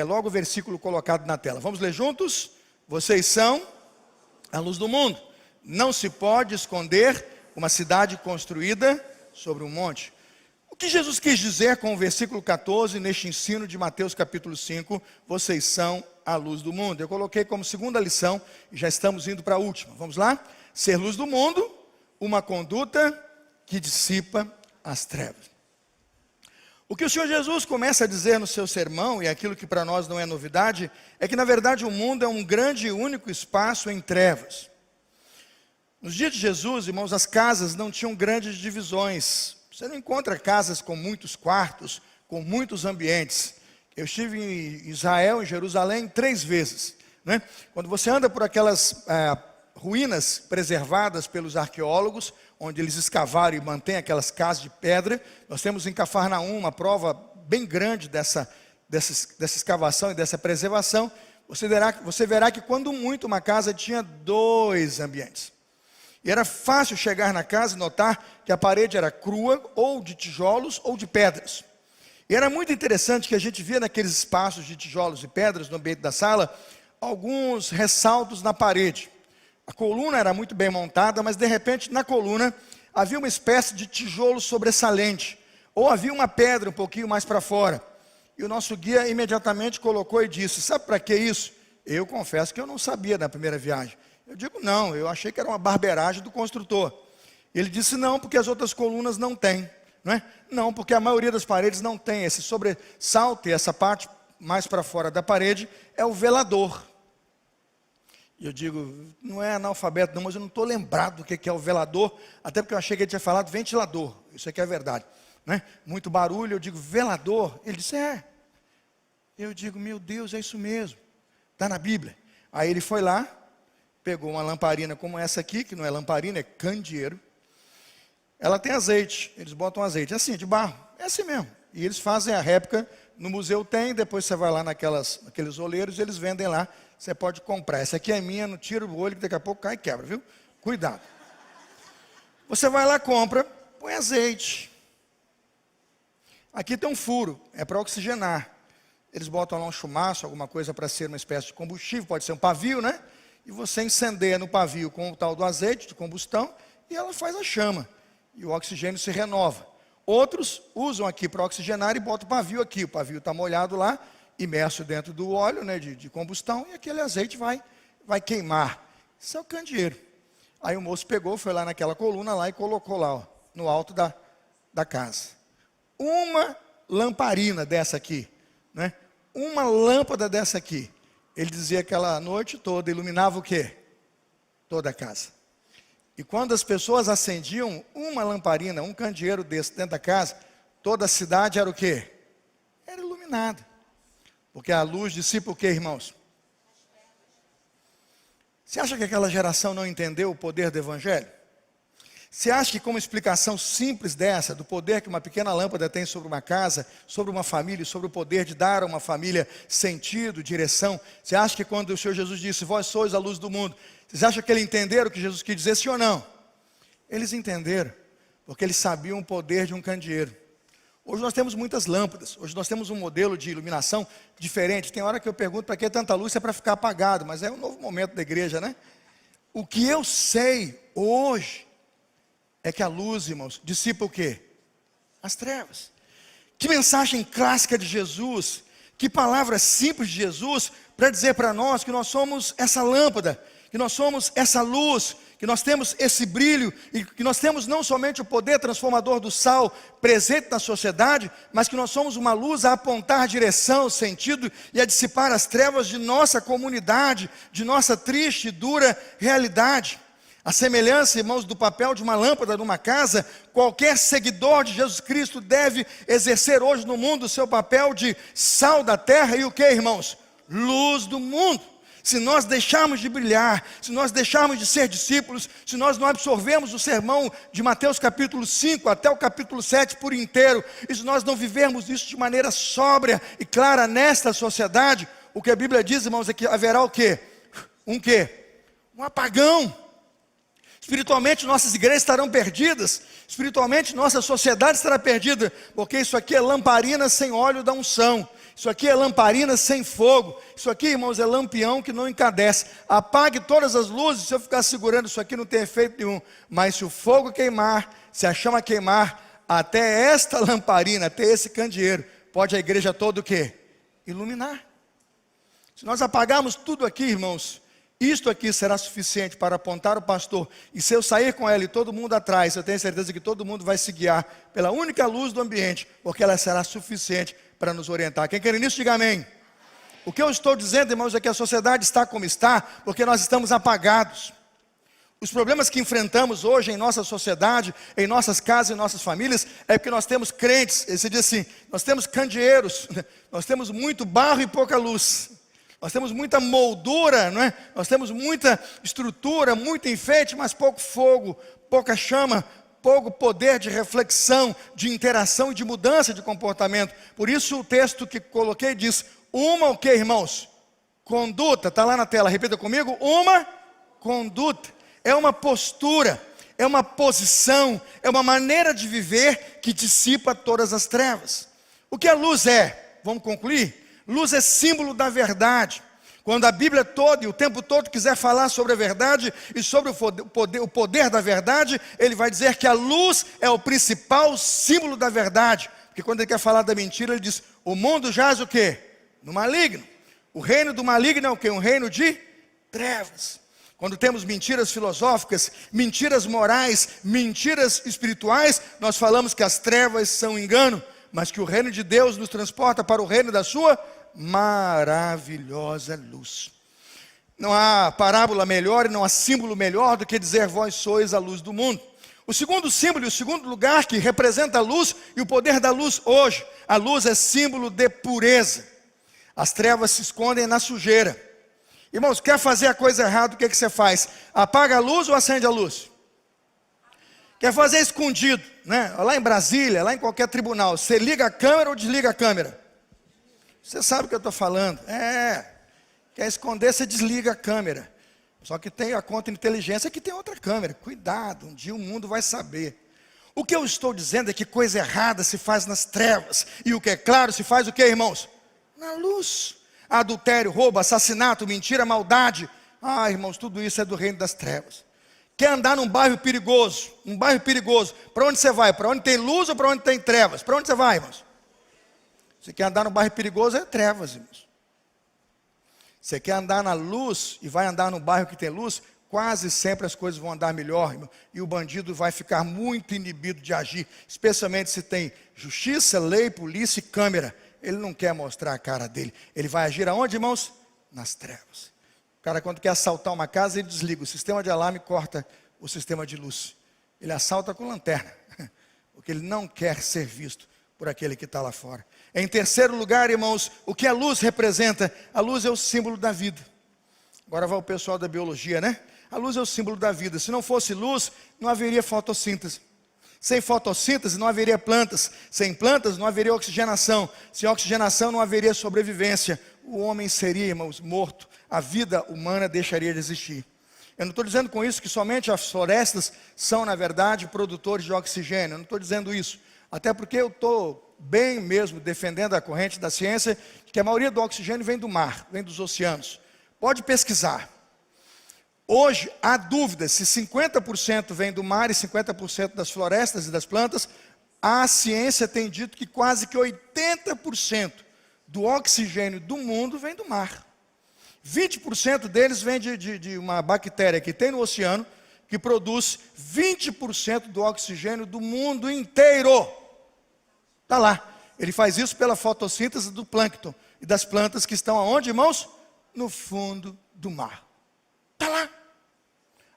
logo o versículo colocado na tela. Vamos ler juntos? Vocês são a luz do mundo. Não se pode esconder uma cidade construída sobre um monte. O que Jesus quis dizer com o versículo 14, neste ensino de Mateus capítulo 5, vocês são a luz do mundo? Eu coloquei como segunda lição, e já estamos indo para a última. Vamos lá? Ser luz do mundo, uma conduta que dissipa as trevas. O que o Senhor Jesus começa a dizer no seu sermão, e aquilo que para nós não é novidade, é que na verdade o mundo é um grande e único espaço em trevas. Nos dias de Jesus, irmãos, as casas não tinham grandes divisões. Você não encontra casas com muitos quartos, com muitos ambientes. Eu estive em Israel, em Jerusalém, 3 vezes, né? Quando você anda por aquelas ruínas preservadas pelos arqueólogos, onde eles escavaram e mantêm aquelas casas de pedra, nós temos em Cafarnaum uma prova bem grande dessa escavação e dessa preservação. Você verá que quando muito uma casa tinha 2 ambientes. E era fácil chegar na casa e notar que a parede era crua, ou de tijolos, ou de pedras. E era muito interessante que a gente via naqueles espaços de tijolos e pedras no ambiente da sala, alguns ressaltos na parede. A coluna era muito bem montada, mas de repente na coluna havia uma espécie de tijolo sobressalente, ou havia uma pedra um pouquinho mais para fora. E o nosso guia imediatamente colocou e disse: sabe para que isso? Eu confesso que eu não sabia na primeira viagem. Eu digo: não, eu achei que era uma barbeiragem do construtor. Ele disse: não, porque as outras colunas não têm, não é? Não, porque a maioria das paredes não tem esse sobressalto, e essa parte mais para fora da parede é o velador. E eu digo: não é analfabeto não, mas eu não estou lembrado do que é o velador, até porque eu achei que ele tinha falado ventilador. Isso aqui é verdade, né? Muito barulho. Eu digo: velador? Ele disse: é. Eu digo: meu Deus, é isso mesmo, está na Bíblia. Aí ele foi lá, pegou uma lamparina como essa aqui, que não é lamparina, é candeeiro. Ela tem azeite, eles botam azeite, é assim, de barro, é assim mesmo. E eles fazem a réplica, no museu tem, depois você vai lá naqueles oleiros, eles vendem lá, você pode comprar. Essa aqui é minha, não tira o olho que daqui a pouco cai e quebra, viu? Cuidado. Você vai lá, compra, põe azeite. Aqui tem um furo, é para oxigenar. Eles botam lá um chumaço, alguma coisa para ser uma espécie de combustível, pode ser um pavio, né? E você incendeia no pavio com o tal do azeite de combustão e ela faz a chama. E o oxigênio se renova. Outros usam aqui para oxigenar e botam o pavio aqui. O pavio está molhado lá, imerso dentro do óleo, né, de combustão, e aquele azeite vai queimar. Isso é o candeeiro. Aí o moço pegou, foi lá naquela coluna lá e colocou lá, ó, no alto da casa. Uma lamparina dessa aqui, né? Uma lâmpada dessa aqui. Ele dizia que aquela noite toda iluminava o quê? Toda a casa. E quando as pessoas acendiam uma lamparina, um candeeiro desse dentro da casa, toda a cidade era o quê? Era iluminada. Porque a luz dissipa o quê, irmãos? Você acha que aquela geração não entendeu o poder do Evangelho? Você acha que com uma explicação simples dessa, do poder que uma pequena lâmpada tem sobre uma casa, sobre uma família, sobre o poder de dar a uma família sentido, direção, você acha que quando o Senhor Jesus disse, vós sois a luz do mundo, vocês acham que eles entenderam o que Jesus quis dizer, sim ou não? Eles entenderam, porque eles sabiam o poder de um candeeiro. Hoje nós temos muitas lâmpadas, hoje nós temos um modelo de iluminação diferente. Tem hora que eu pergunto, para que tanta luz? Se é para ficar apagado, mas é um novo momento da igreja, né? O que eu sei hoje é que a luz, irmãos, dissipa o quê? As trevas. Que mensagem clássica de Jesus, que palavra simples de Jesus, para dizer para nós que nós somos essa lâmpada, que nós somos essa luz, que nós temos esse brilho, e que nós temos não somente o poder transformador do sal presente na sociedade, mas que nós somos uma luz a apontar direção, sentido e a dissipar as trevas de nossa comunidade, de nossa triste e dura realidade. A semelhança, irmãos, do papel de uma lâmpada numa casa, qualquer seguidor de Jesus Cristo deve exercer hoje no mundo o seu papel de sal da terra e o que, irmãos? Luz do mundo. Se nós deixarmos de brilhar, se nós deixarmos de ser discípulos, se nós não absorvermos o sermão de Mateus capítulo 5 até o capítulo 7 por inteiro, e se nós não vivermos isso de maneira sóbria e clara nesta sociedade, o que a Bíblia diz, irmãos, é que haverá o quê? Um apagão. Espiritualmente nossas igrejas estarão perdidas, espiritualmente nossa sociedade estará perdida, porque isso aqui é lamparina sem óleo da unção, isso aqui é lamparina sem fogo, isso aqui, irmãos, é lampião que não encandece. Apague todas as luzes, se eu ficar segurando isso aqui não tem efeito nenhum, mas se o fogo queimar, se a chama queimar, até esta lamparina, até esse candeeiro, pode a igreja toda o quê? Iluminar. Se nós apagarmos tudo aqui, irmãos, isto aqui será suficiente para apontar o pastor, e se eu sair com ela e todo mundo atrás, eu tenho certeza que todo mundo vai se guiar pela única luz do ambiente, porque ela será suficiente para nos orientar. Quem quer nisso, diga amém. O que eu estou dizendo, irmãos, é que a sociedade está como está, porque nós estamos apagados. Os problemas que enfrentamos hoje em nossa sociedade, em nossas casas, em nossas famílias, é porque nós temos crentes, ele diz assim, nós temos candeeiros, nós temos muito barro e pouca luz. Nós temos muita moldura, não é? Nós temos muita estrutura, muito enfeite, mas pouco fogo, pouca chama, pouco poder de reflexão, de interação e de mudança de comportamento. Por isso o texto que coloquei diz, uma o que, irmãos? Conduta, está lá na tela, repita comigo, uma conduta. É uma postura, é uma posição, é uma maneira de viver que dissipa todas as trevas. O que a luz é? Vamos concluir? Luz é símbolo da verdade. Quando a Bíblia toda e o tempo todo quiser falar sobre a verdade e sobre o poder da verdade, ele vai dizer que a luz é o principal símbolo da verdade. Porque quando ele quer falar da mentira, ele diz, o mundo jaz o quê? No maligno. O reino do maligno é o quê? Um reino de trevas. Quando temos mentiras filosóficas, mentiras morais, mentiras espirituais, nós falamos que as trevas são engano, mas que o reino de Deus nos transporta para o reino da sua maravilhosa luz. Não há parábola melhor e não há símbolo melhor do que dizer vós sois a luz do mundo. O segundo símbolo e o segundo lugar que representa a luz e o poder da luz hoje, a luz é símbolo de pureza. As trevas se escondem na sujeira. Irmãos, quer fazer a coisa errada, o que você faz? Apaga a luz ou acende a luz? Quer fazer escondido, né? Lá em Brasília, lá em qualquer tribunal, você liga a câmera ou desliga a câmera? Você sabe o que eu estou falando. Quer esconder, você desliga a câmera. Só que tem a contra-inteligência que tem outra câmera. Cuidado, um dia o mundo vai saber. O que eu estou dizendo é que coisa errada se faz nas trevas. E o que é claro se faz o que, irmãos? Na luz. Adultério, roubo, assassinato, mentira, maldade. Irmãos, tudo isso é do reino das trevas. Quer andar num bairro perigoso? Um bairro perigoso. Para onde você vai? Para onde tem luz ou para onde tem trevas? Para onde você vai, irmãos? Você quer andar num bairro perigoso, é trevas, irmãos. Você quer andar na luz e vai andar num bairro que tem luz, quase sempre as coisas vão andar melhor, irmão, e o bandido vai ficar muito inibido de agir, especialmente se tem justiça, lei, polícia e câmera. Ele não quer mostrar a cara dele. Ele vai agir aonde, irmãos? Nas trevas. O cara, quando quer assaltar uma casa, ele desliga o sistema de alarme e corta o sistema de luz. Ele assalta com lanterna, porque ele não quer ser visto por aquele que está lá fora. Em terceiro lugar, irmãos, o que a luz representa? A luz é o símbolo da vida. Agora vai o pessoal da biologia, né? A luz é o símbolo da vida. Se não fosse luz, não haveria fotossíntese. Sem fotossíntese não haveria plantas. Sem plantas não haveria oxigenação. Sem oxigenação não haveria sobrevivência. O homem seria, irmãos, morto. A vida humana deixaria de existir. Eu não estou dizendo com isso que somente as florestas são, na verdade, produtores de oxigênio. Eu não estou dizendo isso. Até porque eu estou bem mesmo defendendo a corrente da ciência, que a maioria do oxigênio vem do mar, vem dos oceanos. Pode pesquisar. Hoje, há dúvida se 50% vem do mar e 50% das florestas e das plantas. A ciência tem dito que quase que 80% do oxigênio do mundo vem do mar. 20% deles vem de uma bactéria que tem no oceano, que produz 20% do oxigênio do mundo inteiro. Está lá. Ele faz isso pela fotossíntese do plâncton e das plantas que estão aonde, irmãos? No fundo do mar. Está lá.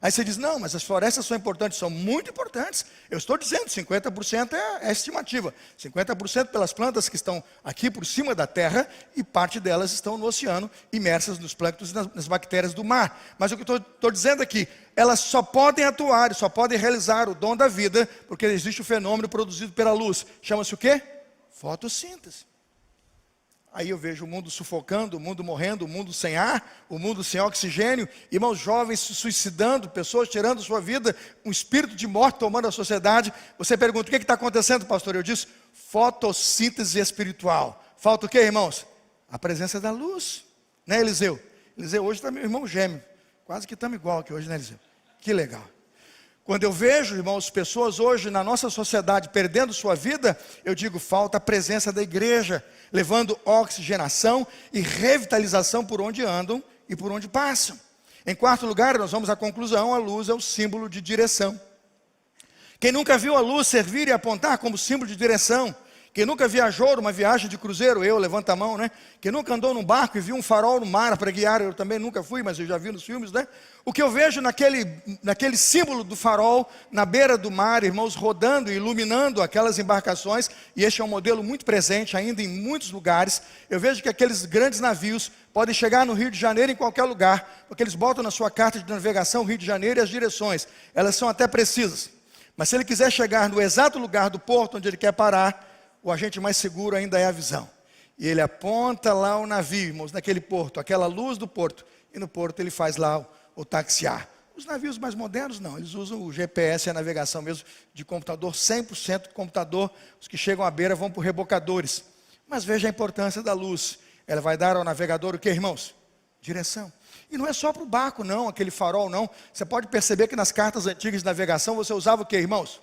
Aí você diz, não, mas as florestas são importantes. São muito importantes. Eu estou dizendo, 50% é a estimativa. 50% pelas plantas que estão aqui por cima da terra e parte delas estão no oceano, imersas nos plânctons e nas bactérias do mar. Mas o que eu estou dizendo aqui, elas só podem atuar, só podem realizar o dom da vida, porque existe o fenômeno produzido pela luz. Chama-se o quê? Fotossíntese. Aí eu vejo o mundo sufocando, o mundo morrendo, o mundo sem ar, o mundo sem oxigênio, irmãos jovens se suicidando, pessoas tirando sua vida, um espírito de morte tomando a sociedade. Você pergunta, o que está acontecendo, pastor? Eu disse, fotossíntese espiritual. Falta o quê, irmãos? A presença da luz. Né, Eliseu? Eliseu hoje está meu irmão gêmeo. Quase que estamos igual aqui hoje, né, Eliseu? Que legal. Quando eu vejo, irmãos, pessoas hoje na nossa sociedade perdendo sua vida, eu digo, falta a presença da igreja, levando oxigenação e revitalização por onde andam e por onde passam. Em quarto lugar, nós vamos à conclusão, a luz é o símbolo de direção. Quem nunca viu a luz servir e apontar como símbolo de direção? Quem nunca viajou numa viagem de cruzeiro, levanta a mão, né? Quem nunca andou num barco e viu um farol no mar para guiar, eu também nunca fui, mas eu já vi nos filmes, né? O que eu vejo naquele símbolo do farol, na beira do mar, irmãos, rodando e iluminando aquelas embarcações, e este é um modelo muito presente ainda em muitos lugares. Eu vejo que aqueles grandes navios podem chegar no Rio de Janeiro em qualquer lugar, porque eles botam na sua carta de navegação Rio de Janeiro e as direções, elas são até precisas. Mas se ele quiser chegar no exato lugar do porto onde ele quer parar, o agente mais seguro ainda é a visão. E ele aponta lá o navio, irmãos, naquele porto, aquela luz do porto. E no porto ele faz lá o taxiar. Os navios mais modernos não, eles usam o GPS e a navegação mesmo de computador, 100% computador. Os que chegam à beira vão por rebocadores. Mas veja a importância da luz. Ela vai dar ao navegador o que, irmãos? Direção. E não é só para o barco não, aquele farol não. Você pode perceber que nas cartas antigas de navegação você usava o que, irmãos?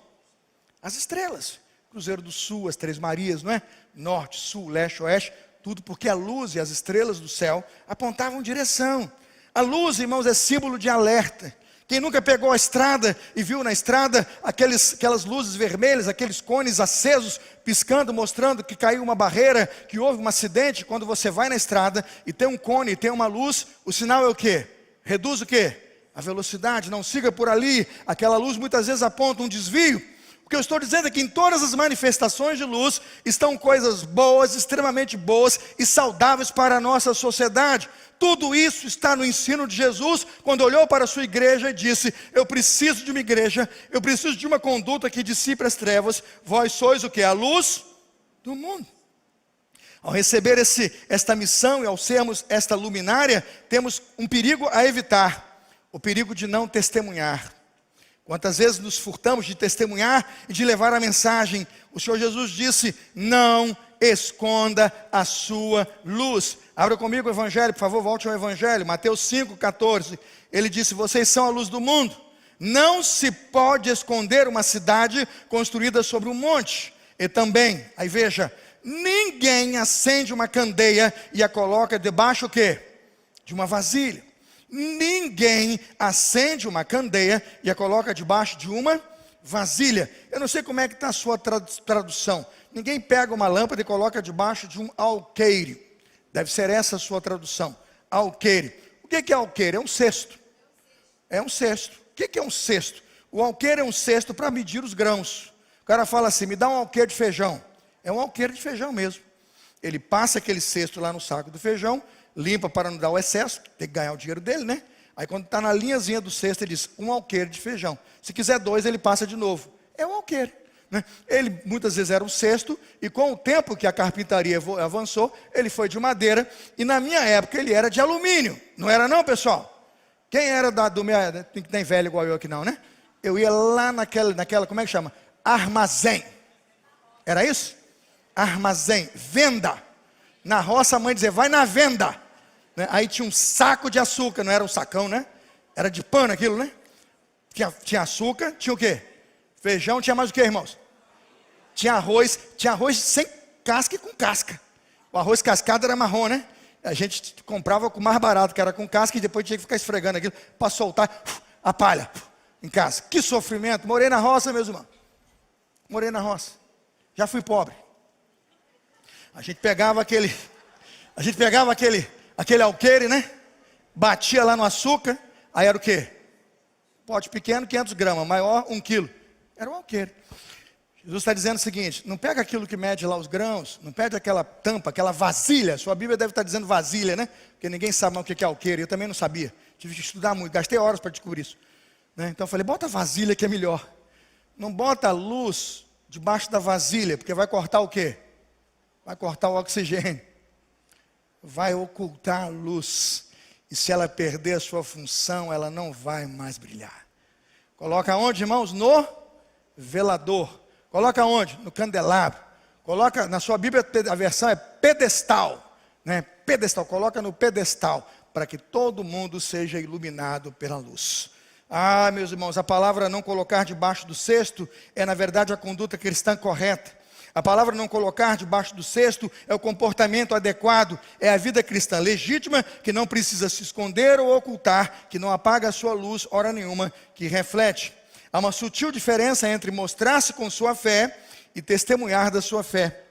As estrelas. Cruzeiro do Sul, as Três Marias, não é? Norte, Sul, Leste, Oeste, tudo porque a luz e as estrelas do céu apontavam direção. A luz, irmãos, é símbolo de alerta. Quem nunca pegou a estrada e viu na estrada aquelas luzes vermelhas, aqueles cones acesos, piscando, mostrando que caiu uma barreira, que houve um acidente? Quando você vai na estrada e tem um cone, tem uma luz, o sinal é o quê? Reduz o quê? A velocidade, não siga por ali. Aquela luz muitas vezes aponta um desvio. O que eu estou dizendo é que em todas as manifestações de luz estão coisas boas, extremamente boas e saudáveis para a nossa sociedade. Tudo isso está no ensino de Jesus, quando olhou para a sua igreja e disse: eu preciso de uma igreja, eu preciso de uma conduta que dissipe as trevas. Vós sois o que? A luz do mundo. Ao receber esta missão e ao sermos esta luminária, temos um perigo a evitar: o perigo de não testemunhar. Quantas vezes nos furtamos de testemunhar e de levar a mensagem? O Senhor Jesus disse: não esconda a sua luz. Abra comigo o Evangelho, por favor, volte ao Evangelho, Mateus 5,14. Ele disse: vocês são a luz do mundo. Não se pode esconder uma cidade construída sobre um monte. E também, aí veja, ninguém acende uma candeia e a coloca debaixo o quê? De uma vasilha. Ninguém acende uma candeia e a coloca debaixo de uma vasilha. Eu não sei como é que está a sua tradução. Ninguém pega uma lâmpada e coloca debaixo de um alqueire. Deve ser essa a sua tradução. Alqueire. O que é alqueire? É um cesto. É um cesto. O que é um cesto? O alqueire é um cesto para medir os grãos. O cara fala assim: me dá um alqueire de feijão. É um alqueire de feijão mesmo. Ele passa aquele cesto lá no saco do feijão, limpa para não dar o excesso, tem que ganhar o dinheiro dele, né? Aí quando está na linhazinha do cesto, ele diz: um alqueire de feijão. Se quiser 2, ele passa de novo. É um alqueire, né? Ele muitas vezes era um cesto, e com o tempo que a carpintaria avançou, ele foi de madeira, e na minha época ele era de alumínio. Não era não, pessoal? Quem era do meu... Tem velho igual eu aqui não, né? Eu ia lá naquela, como é que chama? Armazém. Era isso? Armazém, venda. Na roça a mãe dizia: vai na venda. Aí tinha um saco de açúcar, não era um sacão, né? Era de pano aquilo, né? Tinha açúcar, tinha o quê? Feijão, tinha mais o quê, irmãos? Tinha arroz sem casca e com casca. O arroz cascado era marrom, né? A gente comprava com o mais barato, que era com casca, e depois tinha que ficar esfregando aquilo para soltar a palha em casa. Que sofrimento. Morei na roça, meus irmãos. Morei na roça. Já fui pobre. A gente pegava aquele alqueire, né? Batia lá no açúcar. Aí era o quê? Pote pequeno, 500 gramas. Maior, 1 quilo. Era um alqueire. Jesus está dizendo o seguinte: não pega aquilo que mede lá os grãos, não pega aquela tampa, aquela vasilha. Sua Bíblia deve estar dizendo vasilha, né? Porque ninguém sabe mais o que é alqueire. Eu também não sabia. Tive que estudar muito, gastei horas para descobrir isso, né? Então eu falei: bota a vasilha que é melhor. Não bota a luz debaixo da vasilha, porque vai cortar o quê? Vai cortar o oxigênio. Vai ocultar a luz. E se ela perder a sua função, ela não vai mais brilhar. Coloca onde, irmãos? No velador. Coloca onde? No candelabro. Coloca, na sua Bíblia a versão é pedestal, né? Pedestal, coloca no pedestal, para que todo mundo seja iluminado pela luz. Ah, meus irmãos, a palavra não colocar debaixo do cesto é na verdade a conduta cristã correta. A palavra não colocar debaixo do cesto é o comportamento adequado, é a vida cristã legítima, que não precisa se esconder ou ocultar, que não apaga a sua luz, hora nenhuma, que reflete. Há uma sutil diferença entre mostrar-se com sua fé e testemunhar da sua fé.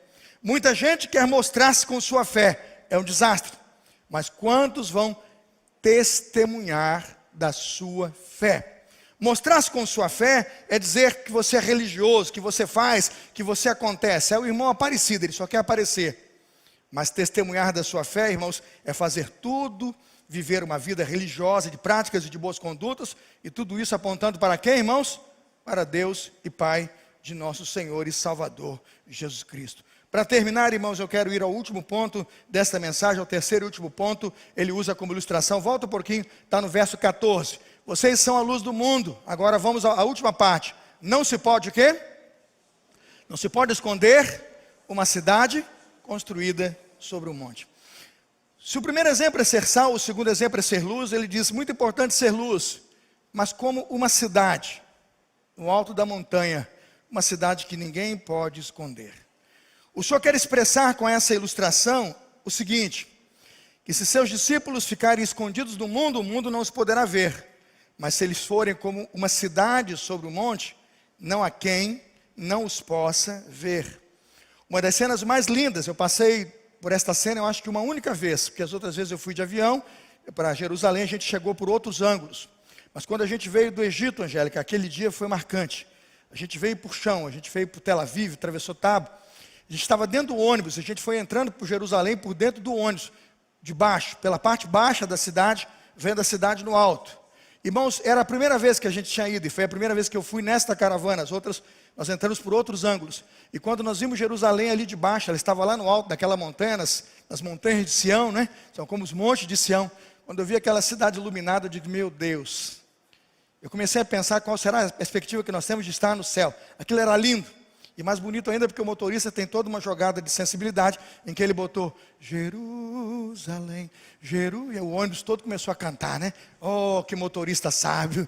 Muita gente quer mostrar-se com sua fé, é um desastre. Mas quantos vão testemunhar da sua fé? Mostrar-se com sua fé é dizer que você é religioso, que você faz, que você acontece. É o irmão Aparecido, ele só quer aparecer. Mas testemunhar da sua fé, irmãos, é fazer tudo, viver uma vida religiosa, de práticas e de boas condutas, e tudo isso apontando para quem, irmãos? Para Deus e Pai de nosso Senhor e Salvador Jesus Cristo. Para terminar, irmãos, eu quero ir ao último ponto desta mensagem, ao terceiro e último ponto. Ele usa como ilustração, volta um pouquinho, está no verso 14. Vocês são a luz do mundo. Agora vamos à última parte. Não se pode o quê? Não se pode esconder uma cidade construída sobre um monte. Se o primeiro exemplo é ser sal, o segundo exemplo é ser luz, ele diz: muito importante ser luz, mas como uma cidade, no alto da montanha, uma cidade que ninguém pode esconder. O Senhor quer expressar com essa ilustração o seguinte: que se seus discípulos ficarem escondidos do mundo, o mundo não os poderá ver. Mas se eles forem como uma cidade sobre o monte, não há quem não os possa ver. Uma das cenas mais lindas, eu passei por esta cena, eu acho que uma única vez, porque as outras vezes eu fui de avião para Jerusalém, a gente chegou por outros ângulos. Mas quando a gente veio do Egito, Angélica, aquele dia foi marcante. A gente veio por chão, a gente veio por Tel Aviv, atravessou Tabo. A gente estava dentro do ônibus, a gente foi entrando por Jerusalém por dentro do ônibus, de baixo, pela parte baixa da cidade, vendo a cidade no alto. Irmãos, era a primeira vez que a gente tinha ido, e foi a primeira vez que eu fui nesta caravana. As outras, nós entramos por outros ângulos. E quando nós vimos Jerusalém ali de baixo, ela estava lá no alto daquela montanha, nas montanhas de Sião, né? São como os montes de Sião. Quando eu vi aquela cidade iluminada, eu digo, meu Deus. Eu comecei a pensar qual será a perspectiva que nós temos de estar no céu. Aquilo era lindo. E mais bonito ainda porque o motorista tem toda uma jogada de sensibilidade em que ele botou Jerusalém, e o ônibus todo começou a cantar, né? Oh, que motorista sábio.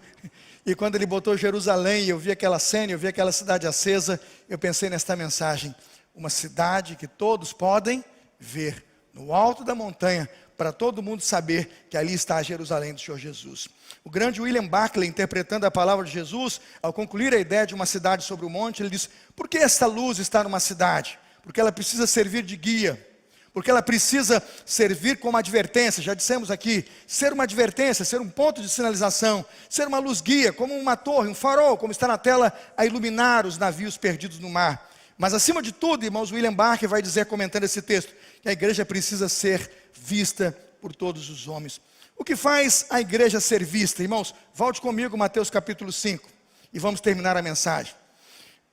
E quando ele botou Jerusalém, eu vi aquela cena, eu vi aquela cidade acesa, eu pensei nesta mensagem: uma cidade que todos podem ver, no alto da montanha, para todo mundo saber que ali está a Jerusalém do Senhor Jesus. O grande William Barclay, interpretando a palavra de Jesus, ao concluir a ideia de uma cidade sobre o monte, ele diz: por que esta luz está numa cidade? Porque ela precisa servir de guia, porque ela precisa servir como advertência. Já dissemos aqui, ser uma advertência, ser um ponto de sinalização, ser uma luz guia, como uma torre, um farol, como está na tela, a iluminar os navios perdidos no mar. Mas acima de tudo, irmãos, William Barclay vai dizer, comentando esse texto, que a igreja precisa ser vista por todos os homens. O que faz a igreja ser vista? Irmãos, volte comigo, Mateus capítulo 5, e vamos terminar a mensagem.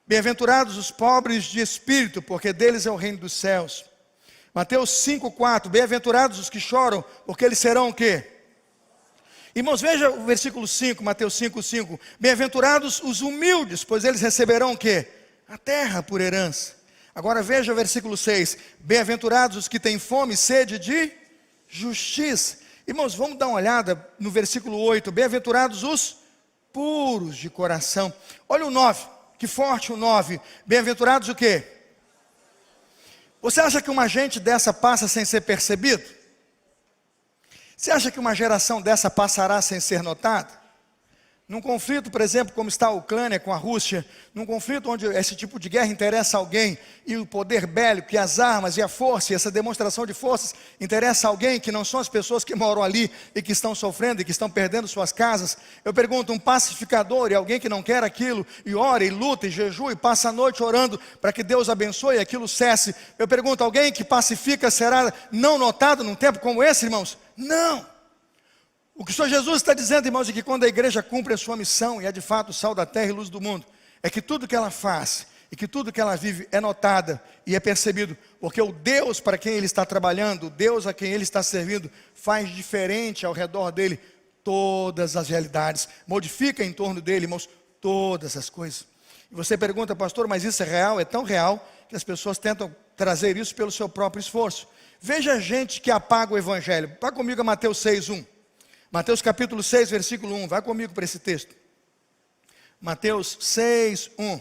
Bem-aventurados os pobres de espírito, porque deles é o reino dos céus. Mateus 5:4, bem-aventurados os que choram, porque eles serão o quê? Irmãos, veja o versículo 5, Mateus 5:5, bem-aventurados os humildes, pois eles receberão o quê? A terra por herança. Agora veja o versículo 6, bem-aventurados os que têm fome e sede de justiça. Irmãos, vamos dar uma olhada no versículo 8, bem-aventurados os puros de coração. Olha o 9, que forte o 9, bem-aventurados o quê? Você acha que uma gente dessa passa sem ser percebido? Você acha que uma geração dessa passará sem ser notada? Num conflito, por exemplo, como está a Ucrânia com a Rússia, num conflito onde esse tipo de guerra interessa alguém, e o poder bélico, e as armas, e a força, e essa demonstração de forças, interessa alguém que não são as pessoas que moram ali, e que estão sofrendo, e que estão perdendo suas casas. Eu pergunto, um pacificador, e alguém que não quer aquilo, e ora, e luta, e jejua, e passa a noite orando, para que Deus abençoe e aquilo cesse. Eu pergunto, alguém que pacifica será não notado num tempo como esse, irmãos? Não! O que o Senhor Jesus está dizendo, irmãos, é que quando a igreja cumpre a sua missão, e é de fato o sal da terra e luz do mundo, é que tudo que ela faz, e que tudo que ela vive é notada e é percebido, porque o Deus para quem ele está trabalhando, o Deus a quem ele está servindo, faz diferente ao redor dele todas as realidades, modifica em torno dele, irmãos, todas as coisas. E você pergunta, pastor, mas isso é real? É tão real que as pessoas tentam trazer isso pelo seu próprio esforço. Veja a gente que apaga o evangelho. Vá comigo a Mateus 6:1. Mateus capítulo 6, versículo 1, vai comigo para esse texto. Mateus 6:1.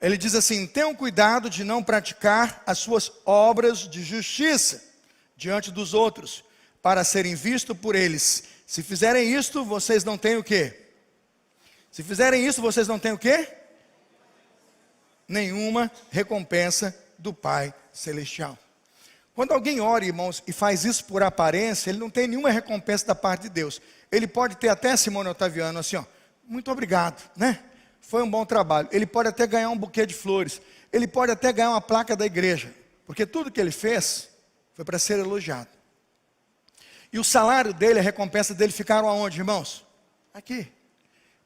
Ele diz assim: tenham cuidado de não praticar as suas obras de justiça diante dos outros, para serem vistos por eles. Se fizerem isto, vocês não têm o quê? Se fizerem isso, vocês não têm o quê? Nenhuma recompensa do Pai Celestial. Quando alguém ora, irmãos, e faz isso por aparência, ele não tem nenhuma recompensa da parte de Deus. Ele pode ter até, Simone Otaviano, assim, ó, muito obrigado, né? Foi um bom trabalho. Ele pode até ganhar um buquê de flores. Ele pode até ganhar uma placa da igreja. Porque tudo que ele fez foi para ser elogiado. E o salário dele, a recompensa dele ficaram aonde, irmãos? Aqui.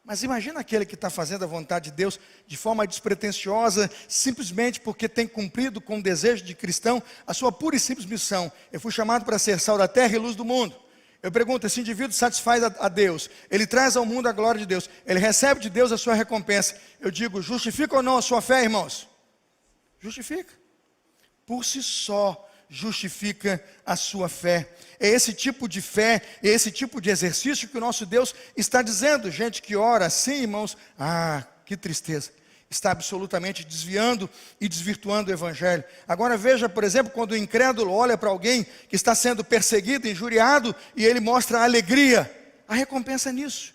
Mas imagina aquele que está fazendo a vontade de Deus de forma despretensiosa, simplesmente porque tem cumprido com o desejo de cristão a sua pura e simples missão. Eu fui chamado para ser sal da terra e luz do mundo. Eu pergunto, esse indivíduo satisfaz a Deus? Ele traz ao mundo a glória de Deus? Ele recebe de Deus a sua recompensa? Eu digo, justifica ou não a sua fé, irmãos? Justifica. Por si só, justifica a sua fé. É esse tipo de fé, é esse tipo de exercício que o nosso Deus está dizendo. Gente que ora assim, irmãos, que tristeza. Está absolutamente desviando e desvirtuando o evangelho. Agora veja, por exemplo, quando o incrédulo olha para alguém que está sendo perseguido, injuriado, e ele mostra alegria, a recompensa é nisso.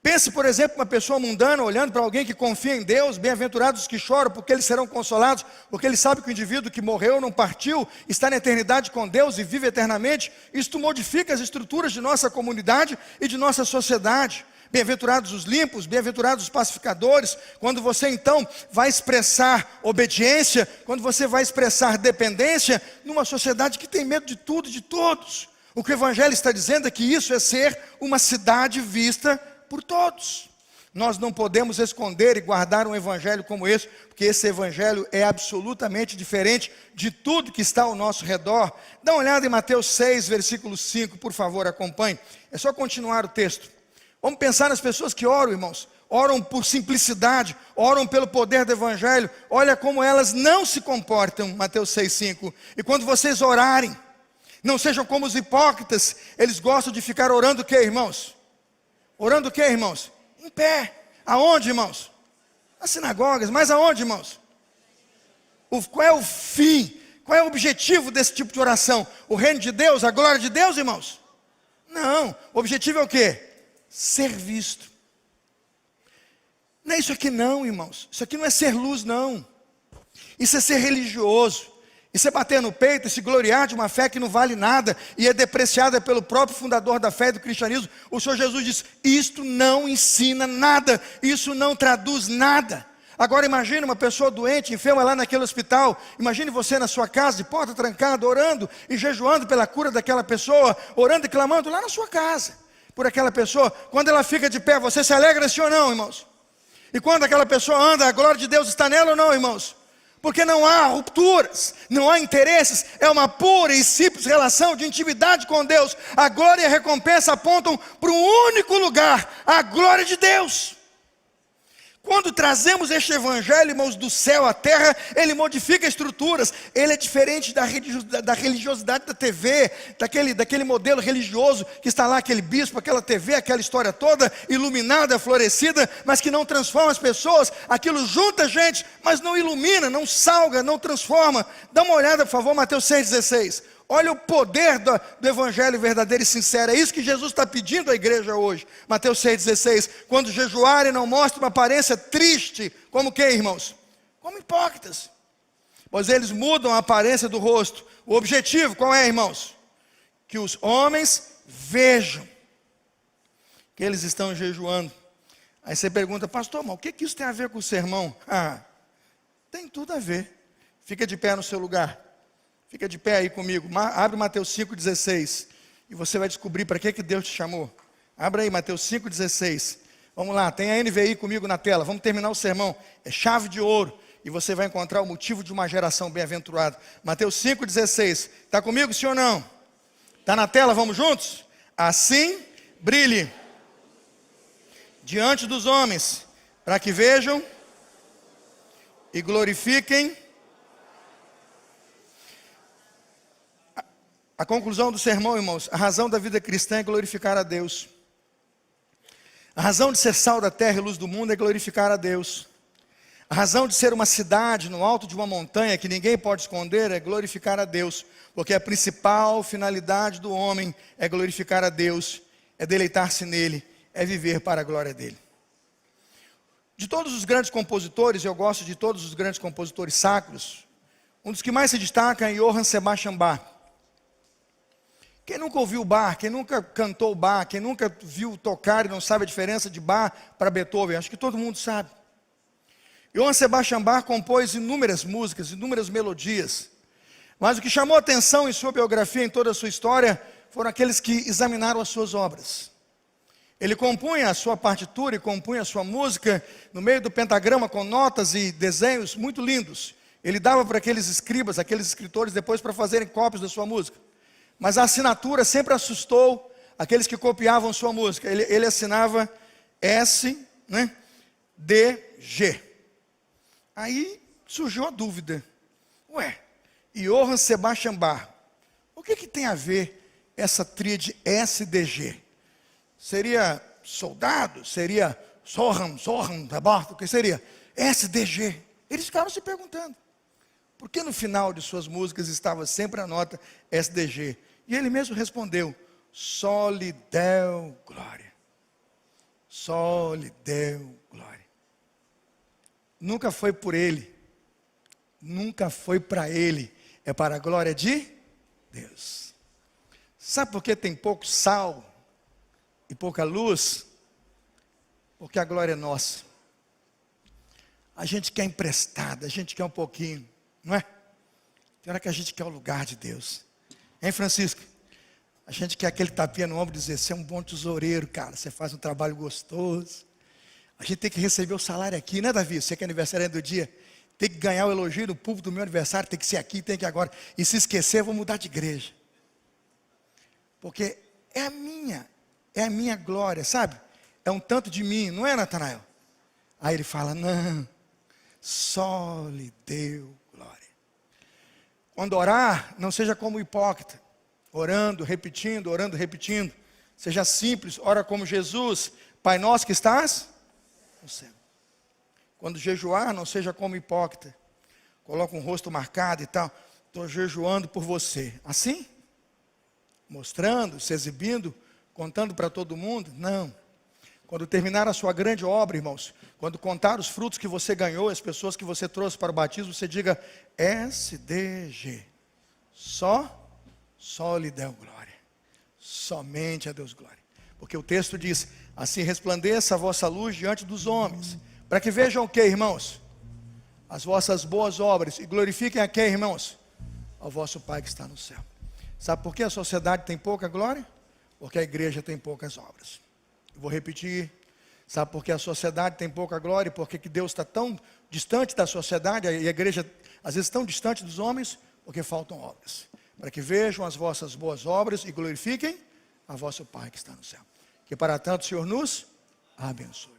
Pense, por exemplo, uma pessoa mundana olhando para alguém que confia em Deus, bem-aventurados os que choram, porque eles serão consolados, porque ele sabe que o indivíduo que morreu, não partiu, está na eternidade com Deus e vive eternamente. Isto modifica as estruturas de nossa comunidade e de nossa sociedade. Bem-aventurados os limpos, bem-aventurados os pacificadores. Quando você então vai expressar obediência, quando você vai expressar dependência, numa sociedade que tem medo de tudo e de todos. O que o Evangelho está dizendo é que isso é ser uma cidade vista por todos. Nós não podemos esconder e guardar um Evangelho como esse, porque esse Evangelho é absolutamente diferente de tudo que está ao nosso redor. Dá uma olhada em Mateus 6, versículo 5, por favor, acompanhe. É só continuar o texto. Vamos pensar nas pessoas que oram, irmãos. Oram por simplicidade, oram pelo poder do Evangelho. Olha como elas não se comportam, Mateus 6, 5. E quando vocês orarem, não sejam como os hipócritas. Eles gostam de ficar orando o quê, irmãos? Orando o quê, irmãos? Em pé. Aonde, irmãos? Nas sinagogas. Mas aonde, irmãos? Qual é o fim? Qual é o objetivo desse tipo de oração? O reino de Deus, a glória de Deus, irmãos? Não. O objetivo é o quê? Ser visto. Não é isso aqui não, irmãos. Isso aqui não é ser luz, não. Isso é ser religioso. Isso é bater no peito e se gloriar de uma fé que não vale nada e é depreciada pelo próprio fundador da fé e do cristianismo. O Senhor Jesus diz, isto não ensina nada, isso não traduz nada. Agora imagine uma pessoa doente, enferma lá naquele hospital. Imagine você na sua casa, de porta trancada, orando e jejuando pela cura daquela pessoa, orando e clamando lá na sua casa, por aquela pessoa. Quando ela fica de pé, você se alegra sim ou não, irmãos? E quando aquela pessoa anda, a glória de Deus está nela ou não, irmãos? Porque não há rupturas, não há interesses, é uma pura e simples relação de intimidade com Deus. A glória e a recompensa apontam para um único lugar, a glória de Deus. Quando trazemos este Evangelho, irmãos, do céu à terra, ele modifica estruturas. Ele é diferente da religiosidade da TV, daquele modelo religioso que está lá, aquele bispo, aquela TV, aquela história toda, iluminada, florescida, mas que não transforma as pessoas. Aquilo junta gente, mas não ilumina, não salga, não transforma. Dá uma olhada, por favor, Mateus 6,16. Olha o poder do Evangelho verdadeiro e sincero. É isso que Jesus está pedindo à igreja hoje. Mateus 6,16. Quando jejuarem, não mostrem uma aparência triste. Como que, irmãos? Como hipócritas. Pois eles mudam a aparência do rosto. O objetivo qual é, irmãos? Que os homens vejam que eles estão jejuando. Aí você pergunta, pastor, mas o que isso tem a ver com o sermão? Tem tudo a ver. Fica de pé no seu lugar. Fica de pé aí comigo, abre Mateus 5,16, e você vai descobrir para que Deus te chamou. Abra aí Mateus 5,16, vamos lá, tem a NVI comigo na tela, vamos terminar o sermão, é chave de ouro, e você vai encontrar o motivo de uma geração bem-aventurada. Mateus 5,16, está comigo sim ou não? Está na tela, vamos juntos? Assim brilhe diante dos homens, para que vejam e glorifiquem. A conclusão do sermão, irmãos, a razão da vida cristã é glorificar a Deus. A razão de ser sal da terra e luz do mundo é glorificar a Deus. A razão de ser uma cidade no alto de uma montanha que ninguém pode esconder é glorificar a Deus. Porque a principal finalidade do homem é glorificar a Deus, é deleitar-se nele, é viver para a glória dele. De todos os grandes compositores, eu gosto de todos os grandes compositores sacros, um dos que mais se destaca é Johann Sebastian Bach. Quem nunca ouviu Bach, quem nunca cantou Bach, quem nunca viu tocar e não sabe a diferença de Bach para Beethoven? Acho que todo mundo sabe. Johann Sebastian Bach compôs inúmeras músicas, inúmeras melodias. Mas o que chamou a atenção em sua biografia, em toda a sua história, foram aqueles que examinaram as suas obras. Ele compunha a sua partitura e compunha a sua música no meio do pentagrama com notas e desenhos muito lindos. Ele dava para aqueles escribas, aqueles escritores depois para fazerem cópias da sua música. Mas a assinatura sempre assustou aqueles que copiavam sua música. Ele assinava S, D, G. Aí surgiu a dúvida. Johann Sebastian Bach, o que tem a ver essa tríade SDG? Seria soldado? Seria Soham, o que seria? SDG. Eles ficaram se perguntando. Por que no final de suas músicas estava sempre a nota SDG? E ele mesmo respondeu, só lhe deu glória. Só lhe deu glória. Nunca foi por ele. Nunca foi para ele. É para a glória de Deus. Sabe por que tem pouco sal e pouca luz? Porque a glória é nossa. A gente quer emprestado, a gente quer um pouquinho, não é? Tem hora que a gente quer o lugar de Deus. Hein, Francisco? A gente quer aquele tapinha no ombro e dizer, você é um bom tesoureiro, cara, você faz um trabalho gostoso. A gente tem que receber o salário aqui, né, Davi? Você que é aniversariante do dia, tem que ganhar o elogio no público do meu aniversário, tem que ser aqui, tem que agora. E se esquecer, eu vou mudar de igreja. Porque é a minha glória, sabe? É um tanto de mim, não é, Natanael? Aí ele fala, não, só lhe deu glória. Quando orar, não seja como o hipócrita, orando, repetindo. Seja simples, ora como Jesus, Pai nosso que estás no céu. Quando jejuar, não seja como hipócrita, coloca um rosto marcado e tal, estou jejuando por você. Assim? Mostrando, se exibindo, contando para todo mundo? Não. Quando terminar a sua grande obra, irmãos, quando contar os frutos que você ganhou, as pessoas que você trouxe para o batismo, você diga, SDG, só lhe deu glória, somente a Deus glória. Porque o texto diz, assim resplandeça a vossa luz diante dos homens, para que vejam o que, irmãos? As vossas boas obras, e glorifiquem a quem, irmãos? Ao vosso Pai que está no céu. Sabe por que a sociedade tem pouca glória? Porque a igreja tem poucas obras. Vou repetir, sabe por que a sociedade tem pouca glória? Porque que Deus está tão distante da sociedade, e a igreja às vezes tão distante dos homens, porque faltam obras. Para que vejam as vossas boas obras e glorifiquem a vosso Pai que está no céu. Que para tanto o Senhor nos abençoe.